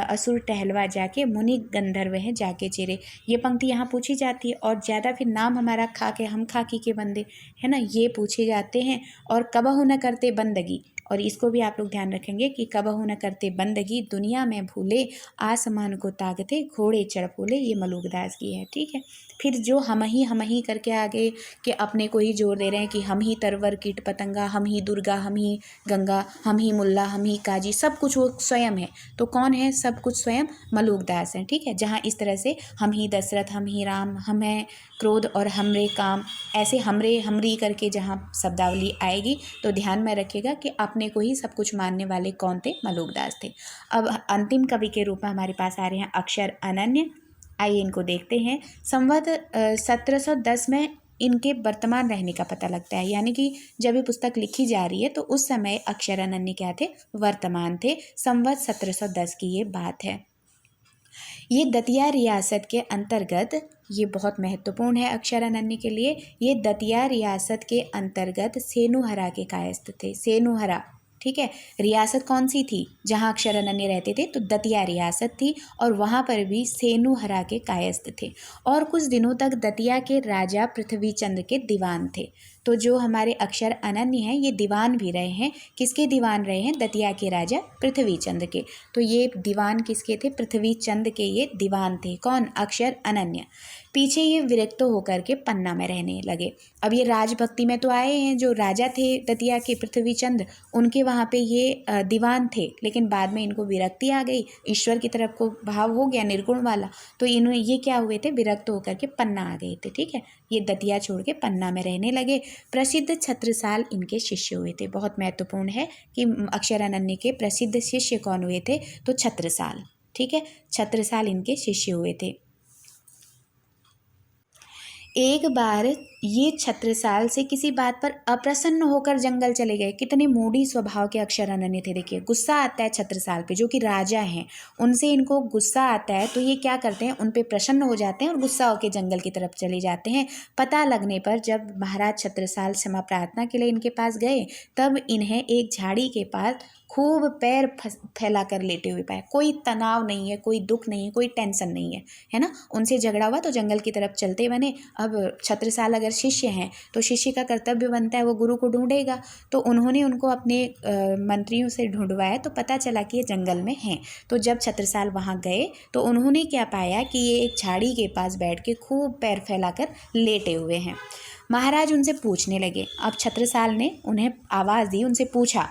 असुर टहलवा जाके, मुनि गंधर्व है जाके चिरे, ये पंक्ति यहाँ पूछी जाती है। और ज़्यादा फिर नाम हमारा खाके हम खाकी के बंदे, है ना, ये पूछे जाते हैं। और कबहु न करते बंदगी, और इसको भी आप लोग ध्यान रखेंगे कि कबहु न करते बंदगी, दुनिया में भूले, आसमान को ताकते घोड़े चढ़ फूले, ये मलूकदास की है। ठीक है। फिर जो हम ही करके आगे कि अपने को ही जोर दे रहे हैं कि हम ही तरवर कीट पतंगा, हम ही दुर्गा, हम ही गंगा, हम ही मुल्ला, हम ही काजी, सब कुछ वो स्वयं है। तो कौन है सब कुछ, स्वयं मलूकदास हैं। ठीक है। जहाँ इस तरह से हम ही दशरथ, हम ही राम, हम हैं क्रोध और हमरे काम, ऐसे हमरे हमरी करके जहाँ शब्दावली आएगी तो ध्यान में रखिएगा कि अपने को ही सब कुछ मानने वाले कौन थे, मलूकदास थे। अब अंतिम कवि के रूप में हमारे पास आ रहे हैं अक्षर अनन्य। आइए इनको देखते हैं। संवत 1710 में इनके वर्तमान रहने का पता लगता है, यानी कि जब ये पुस्तक लिखी जा रही है तो उस समय अक्षर अनन्य क्या थे, वर्तमान थे। संवत 1710 की ये बात है। ये दतिया रियासत के अंतर्गत, ये बहुत महत्वपूर्ण है अक्षर अनन्य के लिए, ये दतिया रियासत के अंतर्गत सेनुहरा के कायस्थ थे। सेनुहरा, ठीक है। रियासत कौन सी थी जहाँ अक्षर अनन्य रहते थे, तो दतिया रियासत थी, और वहाँ पर भी सेनुहरा के कायस्थ थे। और कुछ दिनों तक दतिया के राजा पृथ्वी चंद्र के दीवान थे। तो जो हमारे अक्षर अनन्य हैं ये दीवान भी रहे हैं। किसके दीवान रहे हैं, दतिया के राजा पृथ्वी चंद्र के। तो ये दीवान किसके थे, पृथ्वी चंद्र के ये दीवान थे। कौन, अक्षर अनन्य। पीछे ये विरक्त होकर के पन्ना में रहने लगे। अब ये राजभक्ति में तो आए हैं, जो राजा थे दतिया के पृथ्वी चंद्र, उनके वहाँ पे ये दीवान थे, लेकिन बाद में इनको विरक्ति आ गई, ईश्वर की तरफ को भाव हो गया निर्गुण वाला, तो इन्होंने ये क्या हुए थे, विरक्त होकर के पन्ना आ गए थे। ठीक है। ये दतिया छोड़ के पन्ना में रहने लगे। प्रसिद्ध छत्रसाल इनके शिष्य हुए थे। बहुत महत्वपूर्ण है कि अक्षर अनन्य के प्रसिद्ध शिष्य कौन हुए थे, तो छत्रसाल। ठीक है। छत्रसाल इनके शिष्य हुए थे। एक बार ये छत्रसाल से किसी बात पर अप्रसन्न होकर जंगल चले गए। कितने मूडी स्वभाव के अक्षर अनन्य थे। देखिए, गुस्सा आता है छत्रसाल पे, जो कि राजा हैं, उनसे इनको गुस्सा आता है, तो ये क्या करते हैं, उन पे प्रसन्न हो जाते हैं और गुस्सा होकर जंगल की तरफ चले जाते हैं। पता लगने पर जब महाराज छत्रसाल क्षमा प्रार्थना के लिए इनके पास गए, तब इन्हें एक झाड़ी के पास खूब पैर फैला कर लेटे हुए पाए। कोई तनाव नहीं है, कोई दुख नहीं है, कोई टेंशन नहीं है, है ना। उनसे झगड़ा हुआ तो जंगल की तरफ चलते बने। अब छत्रसाल अगर शिष्य हैं तो शिष्य का कर्तव्य बनता है वो गुरु को ढूंढेगा। तो उन्होंने उनको अपने मंत्रियों से ढूंढवाया, तो पता चला कि ये जंगल में हैं। तो जब छत्रसाल वहाँ गए तो उन्होंने क्या पाया कि ये एक झाड़ी के पास बैठ के खूब पैर फैलाकर लेटे हुए हैं। महाराज उनसे पूछने लगे। अब छत्रसाल ने उन्हें आवाज़ दी, उनसे पूछा,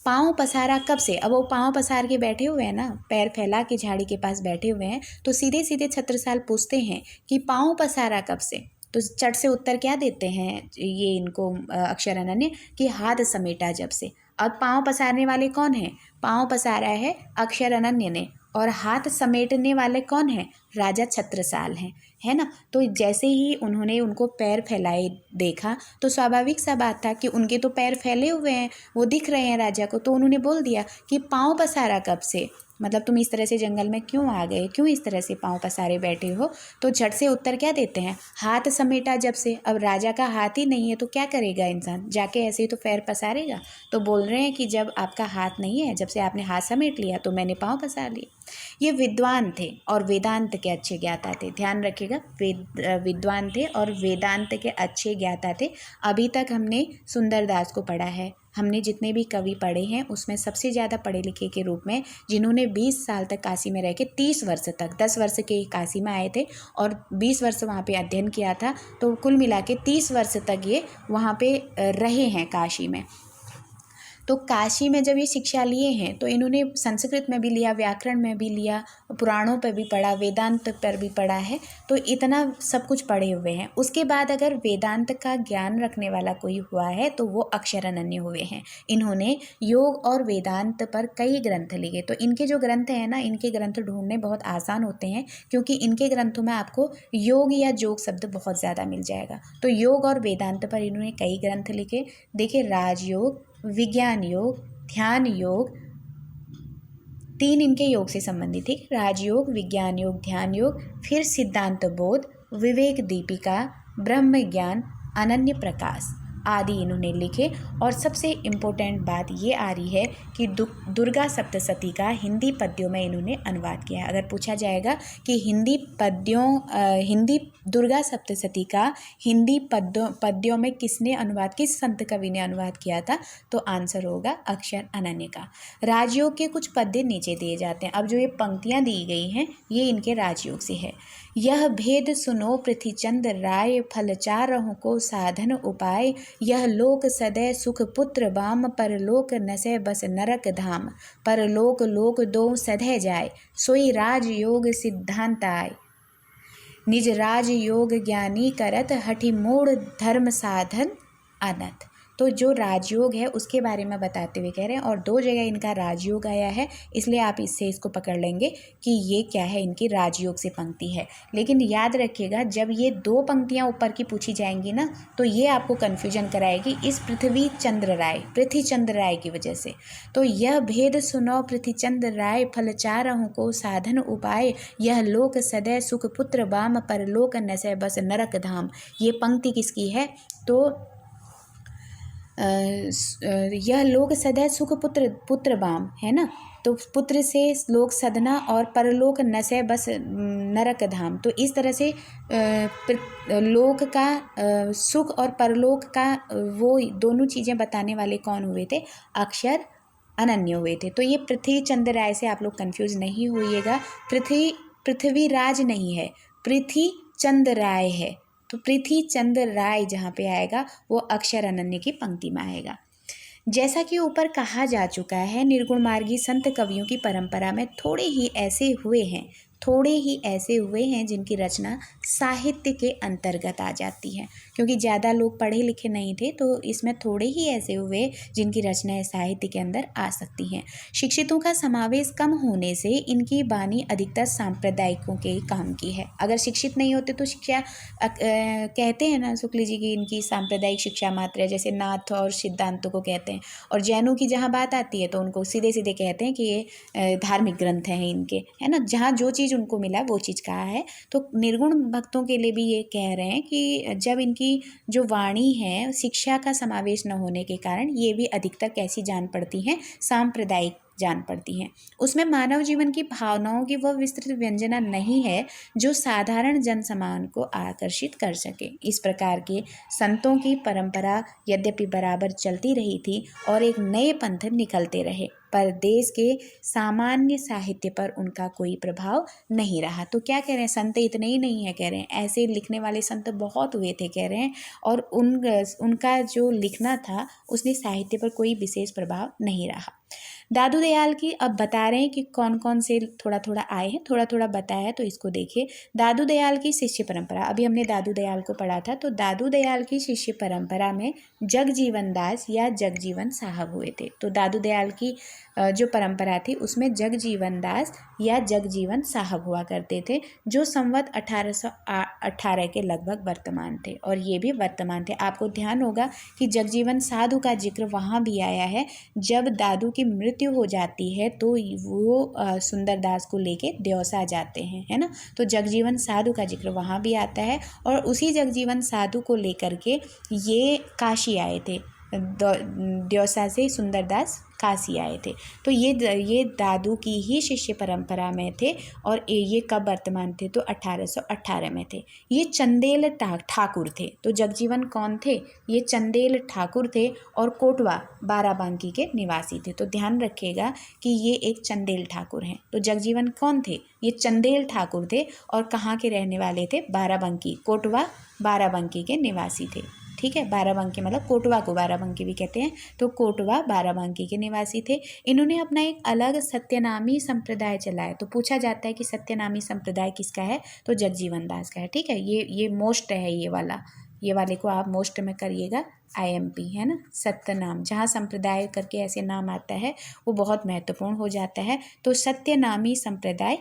पाँव पसारा कब से। अब वो पाँव पसार के बैठे हुए हैं ना, पैर फैला के झाड़ी के पास बैठे हुए हैं, तो सीधे सीधे छत्रसाल पूछते हैं कि पाँव पसारा कब से। तो चट से उत्तर क्या देते हैं ये इनको अक्षर अनन्य, कि हाथ समेटा जब से। अब पाँव पसारने वाले कौन हैं, पाँव पसारा है अक्षर अनन्य ने, और हाथ समेटने वाले कौन हैं, राजा छत्रसाल हैं, है ना। तो जैसे ही उन्होंने उनको पैर फैलाए देखा, तो स्वाभाविक सा बात था कि उनके तो पैर फैले हुए हैं, वो दिख रहे हैं राजा को, तो उन्होंने बोल दिया कि पाँव पसारा कब से। मतलब तुम इस तरह से जंगल में क्यों आ गए, क्यों इस तरह से पाँव पसारे बैठे हो। तो झट से उत्तर क्या देते हैं, हाथ समेटा जब से। अब राजा का हाथ ही नहीं है तो क्या करेगा इंसान, जाके ऐसे ही तो पैर पसारेगा। तो बोल रहे हैं कि जब आपका हाथ नहीं है, जब से आपने हाथ समेट लिया तो मैंने पाँव पसार लिए। ये विद्वान थे और वेदांत के अच्छे ज्ञाता थे, ध्यान रखिएगा, विद्वान थे और वेदांत के अच्छे ज्ञाता थे। अभी तक हमने सुंदरदास को पढ़ा है, हमने जितने भी कवि पढ़े हैं उसमें सबसे ज़्यादा पढ़े लिखे के रूप में जिन्होंने 20 साल तक काशी में रह के 30 वर्ष तक, 10 वर्ष के काशी में आए थे और 20 वर्ष वहाँ पे अध्ययन किया था, तो कुल मिला के 30 वर्ष तक ये वहाँ पे रहे हैं काशी में। तो काशी में जब ये शिक्षा लिए हैं तो इन्होंने संस्कृत में भी लिया, व्याकरण में भी लिया, पुराणों पर भी पढ़ा, वेदांत पर भी पढ़ा है, तो इतना सब कुछ पढ़े हुए हैं। उसके बाद अगर वेदांत का ज्ञान रखने वाला कोई हुआ है तो वो अक्षर अनन्य हुए हैं। इन्होंने योग और वेदांत पर कई ग्रंथ लिखे। तो इनके जो ग्रंथ हैं ना, इनके ग्रंथ ढूंढने बहुत आसान होते हैं क्योंकि इनके ग्रंथों में आपको योग या जोग शब्द बहुत ज़्यादा मिल जाएगा। तो योग और वेदांत पर इन्होंने कई ग्रंथ लिखे। देखिए, राजयोग, विज्ञान योग, ध्यान योग, 3 इनके योग से संबंधित है, राजयोग, विज्ञान योग, ध्यान योग, फिर सिद्धांत बोध, विवेक दीपिका, ब्रह्म ज्ञान, अनन्य प्रकाश आदि इन्होंने लिखे। और सबसे इम्पोर्टेंट बात ये आ रही है कि दुर्गा सप्तशती का हिंदी पद्यों में इन्होंने अनुवाद किया है। अगर पूछा जाएगा कि हिंदी दुर्गा सप्तशती का हिंदी पद्यों में किसने अनुवाद, किस संत कवि ने अनुवाद किया था, तो आंसर होगा अक्षर अनन्य का। राजयोग के कुछ पद्य नीचे दिए जाते हैं। अब जो ये पंक्तियाँ दी गई हैं ये इनके राजयोग से है। यह भेद सुनो पृथ्वीचंद राय, फल चारहों को साधन उपाय। यह लोक सदै सुख पुत्र बाम, परलोक नसै बस नरक धाम। परलोक लोक दो सधै जाय, सोई राज योग सिद्धांत आय। निज राज योग ज्ञानी करत, हठि मोड़ धर्म साधन अनत। तो जो राजयोग है उसके बारे में बताते हुए कह रहे हैं, और 2 जगह इनका राजयोग आया है, इसलिए आप इससे इसको पकड़ लेंगे कि ये क्या है, इनकी राजयोग से पंक्ति है। लेकिन याद रखिएगा, जब ये 2 पंक्तियां ऊपर की पूछी जाएंगी ना तो ये आपको कन्फ्यूजन कराएगी इस पृथ्वीचंद्र राय की वजह से। तो यह भेद सुनो पृथ्वीचंद राय, फल चारहों को साधन उपाय। यह लोक सदै सुख पुत्र बाम, परलोक नसै बस नरक धाम। ये पंक्ति किसकी है, तो यह लोक सदै सुख पुत्र बाम है ना, तो पुत्र से लोक सदना और परलोक नसै बस नरक धाम। तो इस तरह से लोक का सुख और परलोक का वो दोनों चीज़ें बताने वाले कौन हुए थे, अक्षर अनन्य हुए थे। तो ये पृथ्वीचंद राय से आप लोग कंफ्यूज नहीं होइएगा, पृथ्वीराज नहीं है, पृथ्वीचंद राय है। तो पृथ्वीचंद राय जहाँ पे आएगा वो अक्षर अनन्य की पंक्ति में आएगा। जैसा कि ऊपर कहा जा चुका है, निर्गुण मार्गी संत कवियों की परंपरा में थोड़े ही ऐसे हुए हैं जिनकी रचना साहित्य के अंतर्गत आ जाती है, क्योंकि ज़्यादा लोग पढ़े लिखे नहीं थे तो इसमें थोड़े ही ऐसे हुए जिनकी रचनाएं साहित्य के अंदर आ सकती हैं। शिक्षितों का समावेश कम होने से इनकी वाणी अधिकतर सांप्रदायिकों के काम की है। अगर शिक्षित नहीं होते तो शिक्षा कहते हैं ना शुक्ल जी की इनकी सांप्रदायिक शिक्षा मात्र है, जैसे नाथ और सिद्धांतों को कहते हैं। और जैनों की जहाँ बात आती है तो उनको सीधे सीधे कहते हैं कि ये धार्मिक ग्रंथ हैं इनके, है ना, जहाँ जो चीज़ उनको मिला वो चीज़ कहा है। तो निर्गुण भक्तों के लिए भी ये कह रहे हैं कि जब इनकी जो वाणी है शिक्षा का समावेश न होने के कारण ये भी अधिकतर कैसी जान पड़ती हैं, सांप्रदायिक जान पड़ती हैं। उसमें मानव जीवन की भावनाओं की वह विस्तृत व्यंजना नहीं है जो साधारण जन समान को आकर्षित कर सके। इस प्रकार के संतों की परंपरा यद्यपि बराबर चलती रही थी और एक नए पंथ निकलते रहे, पर देश के सामान्य साहित्य पर उनका कोई प्रभाव नहीं रहा। तो क्या कह रहे हैं, संत इतने ही नहीं है, कह रहे हैं ऐसे लिखने वाले संत बहुत हुए थे, कह रहे हैं, और उनका जो लिखना था उसने साहित्य पर कोई विशेष प्रभाव नहीं रहा। दादू दयाल की अब बता रहे हैं कि कौन कौन से थोड़ा थोड़ा आए हैं, थोड़ा थोड़ा बताया है, तो इसको देखिए। दादू दयाल की शिष्य परंपरा, अभी हमने दादू दयाल को पढ़ा था, तो दादू दयाल की शिष्य परंपरा में जगजीवन दास या जगजीवन साहब हुए थे। तो दादू दयाल की जो परंपरा थी उसमें जगजीवन दास या जगजीवन साहब हुआ करते थे, जो संवत 1818 के लगभग वर्तमान थे, और ये भी वर्तमान थे। आपको ध्यान होगा कि जगजीवन साधु का जिक्र वहाँ भी आया है, जब दादू की मृत्यु हो जाती है तो वो सुंदरदास को लेके दौसा जाते हैं, है ना। तो जगजीवन साधु का जिक्र वहाँ भी आता है, और उसी जगजीवन साधु को लेकर के ये काशी आए थे, दौसा से सुंदरदास काशी आए थे। तो ये दादू की ही शिष्य परंपरा में थे, और ये कब वर्तमान थे, तो 1818 में थे। ये चंदेल ठाकुर थे। तो जगजीवन कौन थे, ये चंदेल ठाकुर थे, और कोटवा बाराबंकी के निवासी थे। तो ध्यान रखिएगा कि ये एक चंदेल ठाकुर हैं। तो जगजीवन कौन थे, ये चंदेल ठाकुर थे, और कहाँ के रहने वाले थे, बाराबंकी, कोटवा बाराबंकी के निवासी थे। ठीक है, बाराबंकी मतलब कोटवा को बाराबंकी भी कहते हैं, तो कोटवा बाराबंकी के निवासी थे। इन्होंने अपना एक अलग सत्यनामी संप्रदाय चलाया। तो पूछा जाता है कि सत्यनामी संप्रदाय किसका है, तो जगजीवन दास का है। ठीक है, ये मोस्ट है, ये वाले को आप मोस्ट में करिएगा, IMP है ना। सत्यनाम, जहाँ संप्रदाय करके ऐसे नाम आता है वो बहुत महत्वपूर्ण हो जाता है। तो सत्यनामी संप्रदाय,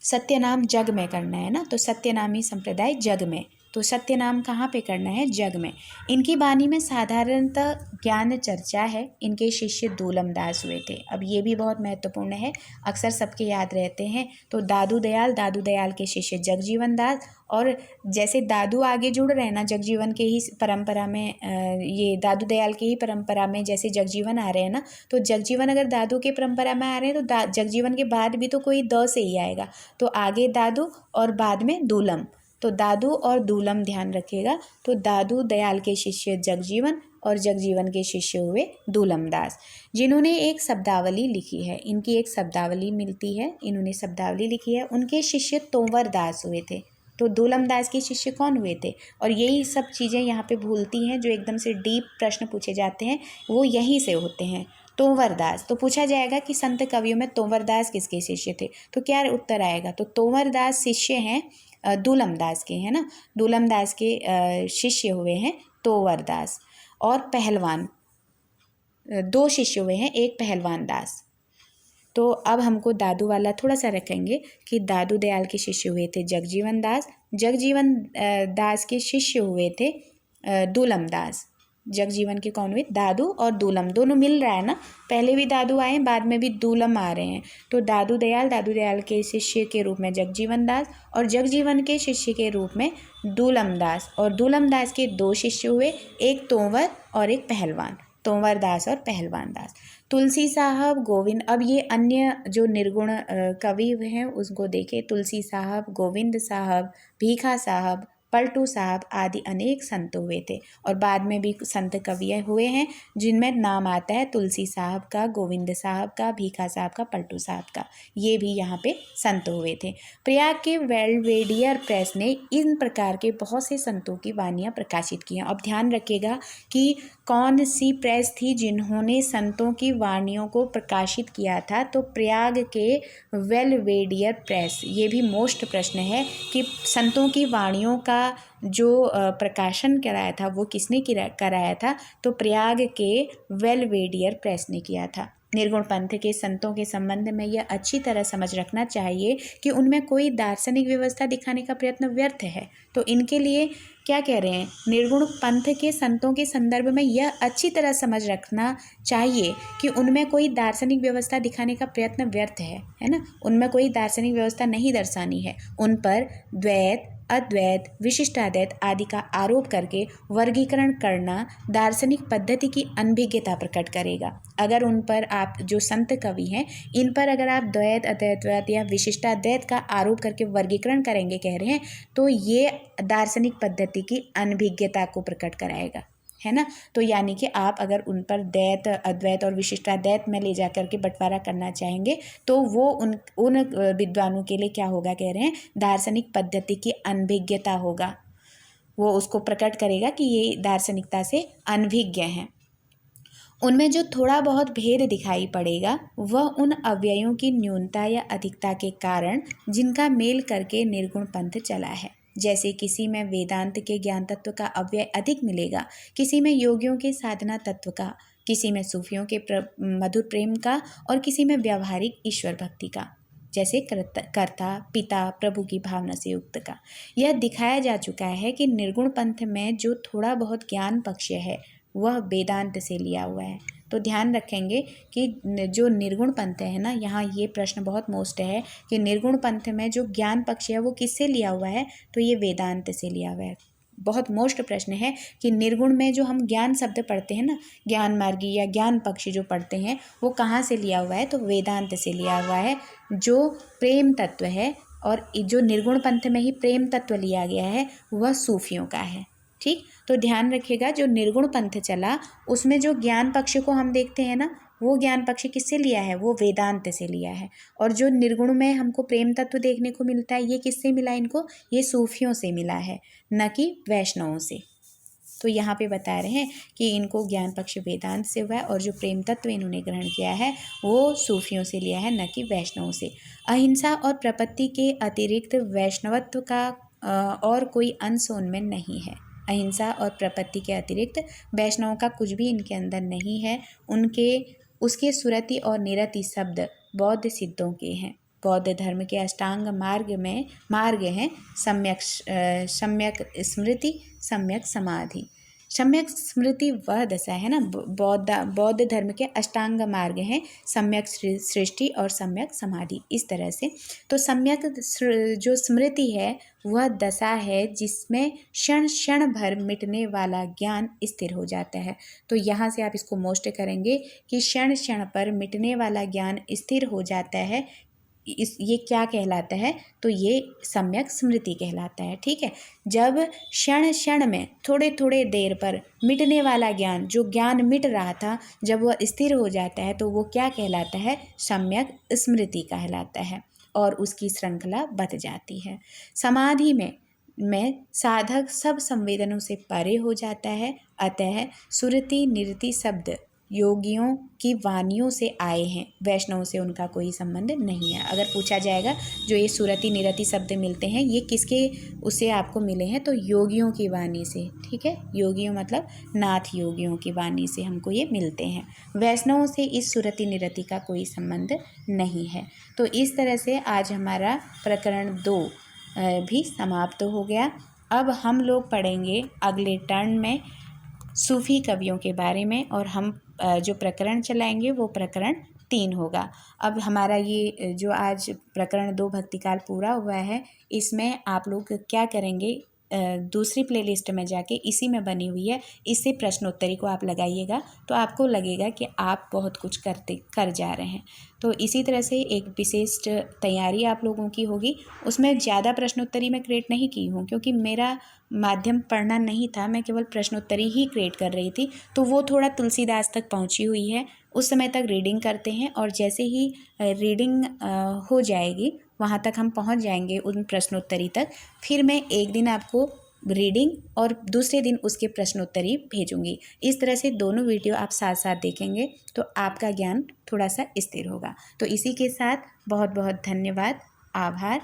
सत्यनाम जग में करना है ना, तो सत्यनामी संप्रदाय जग में, तो सत्यनाम कहाँ पे करना है, जग में। इनकी वाणी में साधारणतः ज्ञान चर्चा है। इनके शिष्य दूलम दास हुए थे। अब ये भी बहुत महत्वपूर्ण है, अक्सर सबके याद रहते हैं। तो दादू दयाल के शिष्य जगजीवन दास, और जैसे दादू आगे जुड़ रहे हैं ना जगजीवन के ही परंपरा में, ये दादू दयाल के ही परंपरा में जैसे जगजीवन आ रहे हैं ना, तो जगजीवन अगर दादू के परंपरा में आ रहे हैं तो जगजीवन के बाद भी तो कोई द से ही आएगा, तो आगे दादू और बाद में दूलम। तो दादू और दूलम ध्यान रखिएगा। तो दादू दयाल के शिष्य जगजीवन, और जगजीवन के शिष्य हुए दूलम दास, जिन्होंने एक शब्दावली लिखी है। इनकी एक शब्दावली मिलती है, इन्होंने शब्दावली लिखी है। उनके शिष्य तोंवर दास हुए थे। तो दूलम दास के शिष्य कौन हुए थे, और यही सब चीज़ें यहाँ पे भूलती हैं, जो एकदम से डीप प्रश्न पूछे जाते हैं वो यहीं से होते हैं। तोंवर दास, तो पूछा जाएगा कि संत कवियों में तोंवर दास किसके शिष्य थे, तो क्या उत्तर आएगा, तो तोंवर दास शिष्य हैं दूलम दास के, है ना। दूलम दास के शिष्य हुए हैं तोंवर दास, और पहलवान, 2 शिष्य हुए हैं, एक पहलवान दास। तो अब हमको दादू वाला थोड़ा सा रखेंगे कि दादू दयाल के शिष्य हुए थे जगजीवन दास, जगजीवन दास के शिष्य हुए थे दूलम दास। जगजीवन के कौन हुए, दादू और दूलम, दोनों मिल रहा है ना, पहले भी दादू आए हैं, बाद में भी दूलम आ रहे हैं। तो दादू दयाल के शिष्य के रूप में जगजीवन दास, और जगजीवन के शिष्य के रूप में दूलम दास, और दूलम दास के 2 शिष्य हुए, एक तोंवर और एक पहलवान, तोंवर दास और पहलवान दास। तुलसी साहब, गोविंद, अब ये अन्य जो निर्गुण कवि हैं उसको देखें, तुलसी साहब, गोविंद साहब, भीखा साहब, पलटू साहब आदि अनेक संत हुए थे, और बाद में भी संत कवि हुए हैं जिनमें नाम आता है तुलसी साहब का, गोविंद साहब का, भीखा साहब का, पलटू साहब का, ये भी यहाँ पे संत हुए थे। प्रयाग के बेल्वेडियर प्रेस ने इन प्रकार के बहुत से संतों की वाणियाँ प्रकाशित की हैं। अब ध्यान रखिएगा कि कौन सी प्रेस थी जिन्होंने संतों की वाणियों को प्रकाशित किया था, तो प्रयाग के बेल्वेडियर प्रेस। ये भी मोस्ट प्रश्न है कि संतों की वाणियों का जो प्रकाशन कराया था वो किसने कराया था, तो प्रयाग के बेल्वेडियर प्रेस ने किया था। निर्गुण पंथ के संतों के संबंध में यह अच्छी तरह समझ रखना चाहिए कि उनमें कोई दार्शनिक व्यवस्था दिखाने का प्रयत्न व्यर्थ है। तो इनके लिए क्या कह रहे हैं, निर्गुण पंथ के संतों के संदर्भ में यह अच्छी तरह समझ रखना चाहिए कि उनमें कोई दार्शनिक व्यवस्था दिखाने का प्रयत्न व्यर्थ है ना। उनमें कोई दार्शनिक व्यवस्था नहीं दर्शानी है। उन पर द्वैत, अद्वैत, विशिष्टाद्वैत आदि का आरोप करके वर्गीकरण करना दार्शनिक पद्धति की अनभिज्ञता प्रकट करेगा। अगर उन पर आप जो संत कवि हैं इन पर अगर आप द्वैत, अद्वैत या विशिष्टाद्वैत का आरोप करके वर्गीकरण करेंगे कह रहे हैं, तो ये दार्शनिक पद्धति की अनभिज्ञता को प्रकट कराएगा, है ना। तो यानी कि आप अगर उन पर द्वैत, अद्वैत और विशिष्टाद्वैत में ले जा करके बंटवारा करना चाहेंगे तो वो उन विद्वानों के लिए क्या होगा कह रहे हैं, दार्शनिक पद्धति की अनभिज्ञता होगा। वो उसको प्रकट करेगा कि ये दार्शनिकता से अनभिज्ञ हैं। उनमें जो थोड़ा बहुत भेद दिखाई पड़ेगा वह उन अव्ययों की न्यूनता या अधिकता के कारण जिनका मेल करके निर्गुण पंथ चला है। जैसे किसी में वेदांत के ज्ञान तत्व का अव्यय अधिक मिलेगा, किसी में योगियों के साधना तत्व का, किसी में सूफियों के मधुर प्रेम का और किसी में व्यावहारिक ईश्वर भक्ति का, जैसे कर्ता पिता प्रभु की भावना से युक्त का। यह दिखाया जा चुका है कि निर्गुण पंथ में जो थोड़ा बहुत ज्ञान पक्ष है वह वेदांत से लिया हुआ है। तो ध्यान रखेंगे कि जो निर्गुण पंथ है ना, यहाँ ये प्रश्न बहुत मोस्ट है कि निर्गुण पंथ में जो ज्ञान पक्ष है वो किससे लिया हुआ है, तो ये वेदांत से लिया हुआ है। बहुत मोस्ट प्रश्न है कि निर्गुण में जो हम ज्ञान शब्द पढ़ते हैं ना, ज्ञान मार्गी या ज्ञान पक्षी जो पढ़ते हैं वो कहाँ से लिया हुआ है, तो वेदांत से लिया हुआ है, जो प्रेम तत्व है। और जो निर्गुण पंथ में ही प्रेम तत्व लिया गया है वह सूफियों का है। ठीक, तो ध्यान रखिएगा जो निर्गुण पंथ चला उसमें जो ज्ञान पक्ष को हम देखते हैं ना, वो ज्ञान पक्ष किससे लिया है, वो वेदांत से लिया है। और जो निर्गुण में हमको प्रेम तत्व देखने को मिलता है ये किससे मिला इनको, ये सूफियों से मिला है, न कि वैष्णवों से। तो यहाँ पे बता रहे हैं कि इनको ज्ञान पक्ष वेदांत से हुआ है और जो प्रेम तत्व इन्होंने ग्रहण किया है वो सूफियों से लिया है, न कि वैष्णवों से। अहिंसा और प्रपत्ति के अतिरिक्त वैष्णवत्व का और कोई अंश उनमें नहीं है। अहिंसा और प्रपत्ति के अतिरिक्त वैष्णवों का कुछ भी इनके अंदर नहीं है। उसके सुरति और निरति शब्द बौद्ध सिद्धों के हैं। बौद्ध धर्म के अष्टांग मार्ग हैं सम्यक स्मृति, सम्यक समाधि। सम्यक स्मृति वह दशा है ना, बौद्ध धर्म के अष्टांग मार्ग हैं सम्यक सृष्टि और सम्यक समाधि, इस तरह से। तो सम्यक जो स्मृति है वह दशा है जिसमें क्षण क्षण भर मिटने वाला ज्ञान स्थिर हो जाता है। तो यहाँ से आप इसको मोस्ट करेंगे कि क्षण क्षण पर मिटने वाला ज्ञान स्थिर हो जाता है, ये क्या कहलाता है, तो ये सम्यक स्मृति कहलाता है। ठीक है, जब क्षण क्षण में थोड़े थोड़े देर पर मिटने वाला ज्ञान, जो ज्ञान मिट रहा था, जब वह स्थिर हो जाता है तो वो क्या कहलाता है, सम्यक स्मृति कहलाता है और उसकी श्रृंखला बच जाती है। समाधि में साधक सब संवेदनों से परे हो जाता है, अतः सुरति निरति शब्द योगियों की वानियों से आए हैं, वैष्णवों से उनका कोई संबंध नहीं है। अगर पूछा जाएगा जो ये सुरति निरति शब्द मिलते हैं ये किसके उससे आपको मिले हैं, तो योगियों की वाणी से। ठीक है, योगियों मतलब नाथ योगियों की वाणी से हमको ये मिलते हैं, वैष्णवों से इस सुरति निरति का कोई संबंध नहीं है। तो इस तरह से आज हमारा प्रकरण 2 भी समाप्त हो गया। अब हम लोग पढ़ेंगे अगले टर्न में सूफी कवियों के बारे में और हम जो प्रकरण चलाएंगे वो प्रकरण 3 होगा। अब हमारा ये जो आज प्रकरण 2 भक्तिकाल पूरा हुआ है, इसमें आप लोग क्या करेंगे, दूसरी प्लेलिस्ट में जाके इसी में बनी हुई है, इससे प्रश्नोत्तरी को आप लगाइएगा तो आपको लगेगा कि आप बहुत कुछ कर जा रहे हैं। तो इसी तरह से एक विशिष्ट तैयारी आप लोगों की होगी। उसमें ज़्यादा प्रश्नोत्तरी मैं क्रिएट नहीं की हूँ क्योंकि मेरा माध्यम पढ़ना नहीं था, मैं केवल प्रश्नोत्तरी ही क्रिएट कर रही थी। तो वो थोड़ा तुलसीदास तक पहुँची हुई है, उस समय तक रीडिंग करते हैं और जैसे ही रीडिंग हो जाएगी वहाँ तक हम पहुँच जाएंगे उन प्रश्नोत्तरी तक, फिर मैं एक दिन आपको रीडिंग और दूसरे दिन उसके प्रश्नोत्तरी भेजूंगी। इस तरह से दोनों वीडियो आप साथ साथ देखेंगे तो आपका ज्ञान थोड़ा सा स्थिर होगा। तो इसी के साथ बहुत बहुत धन्यवाद, आभार।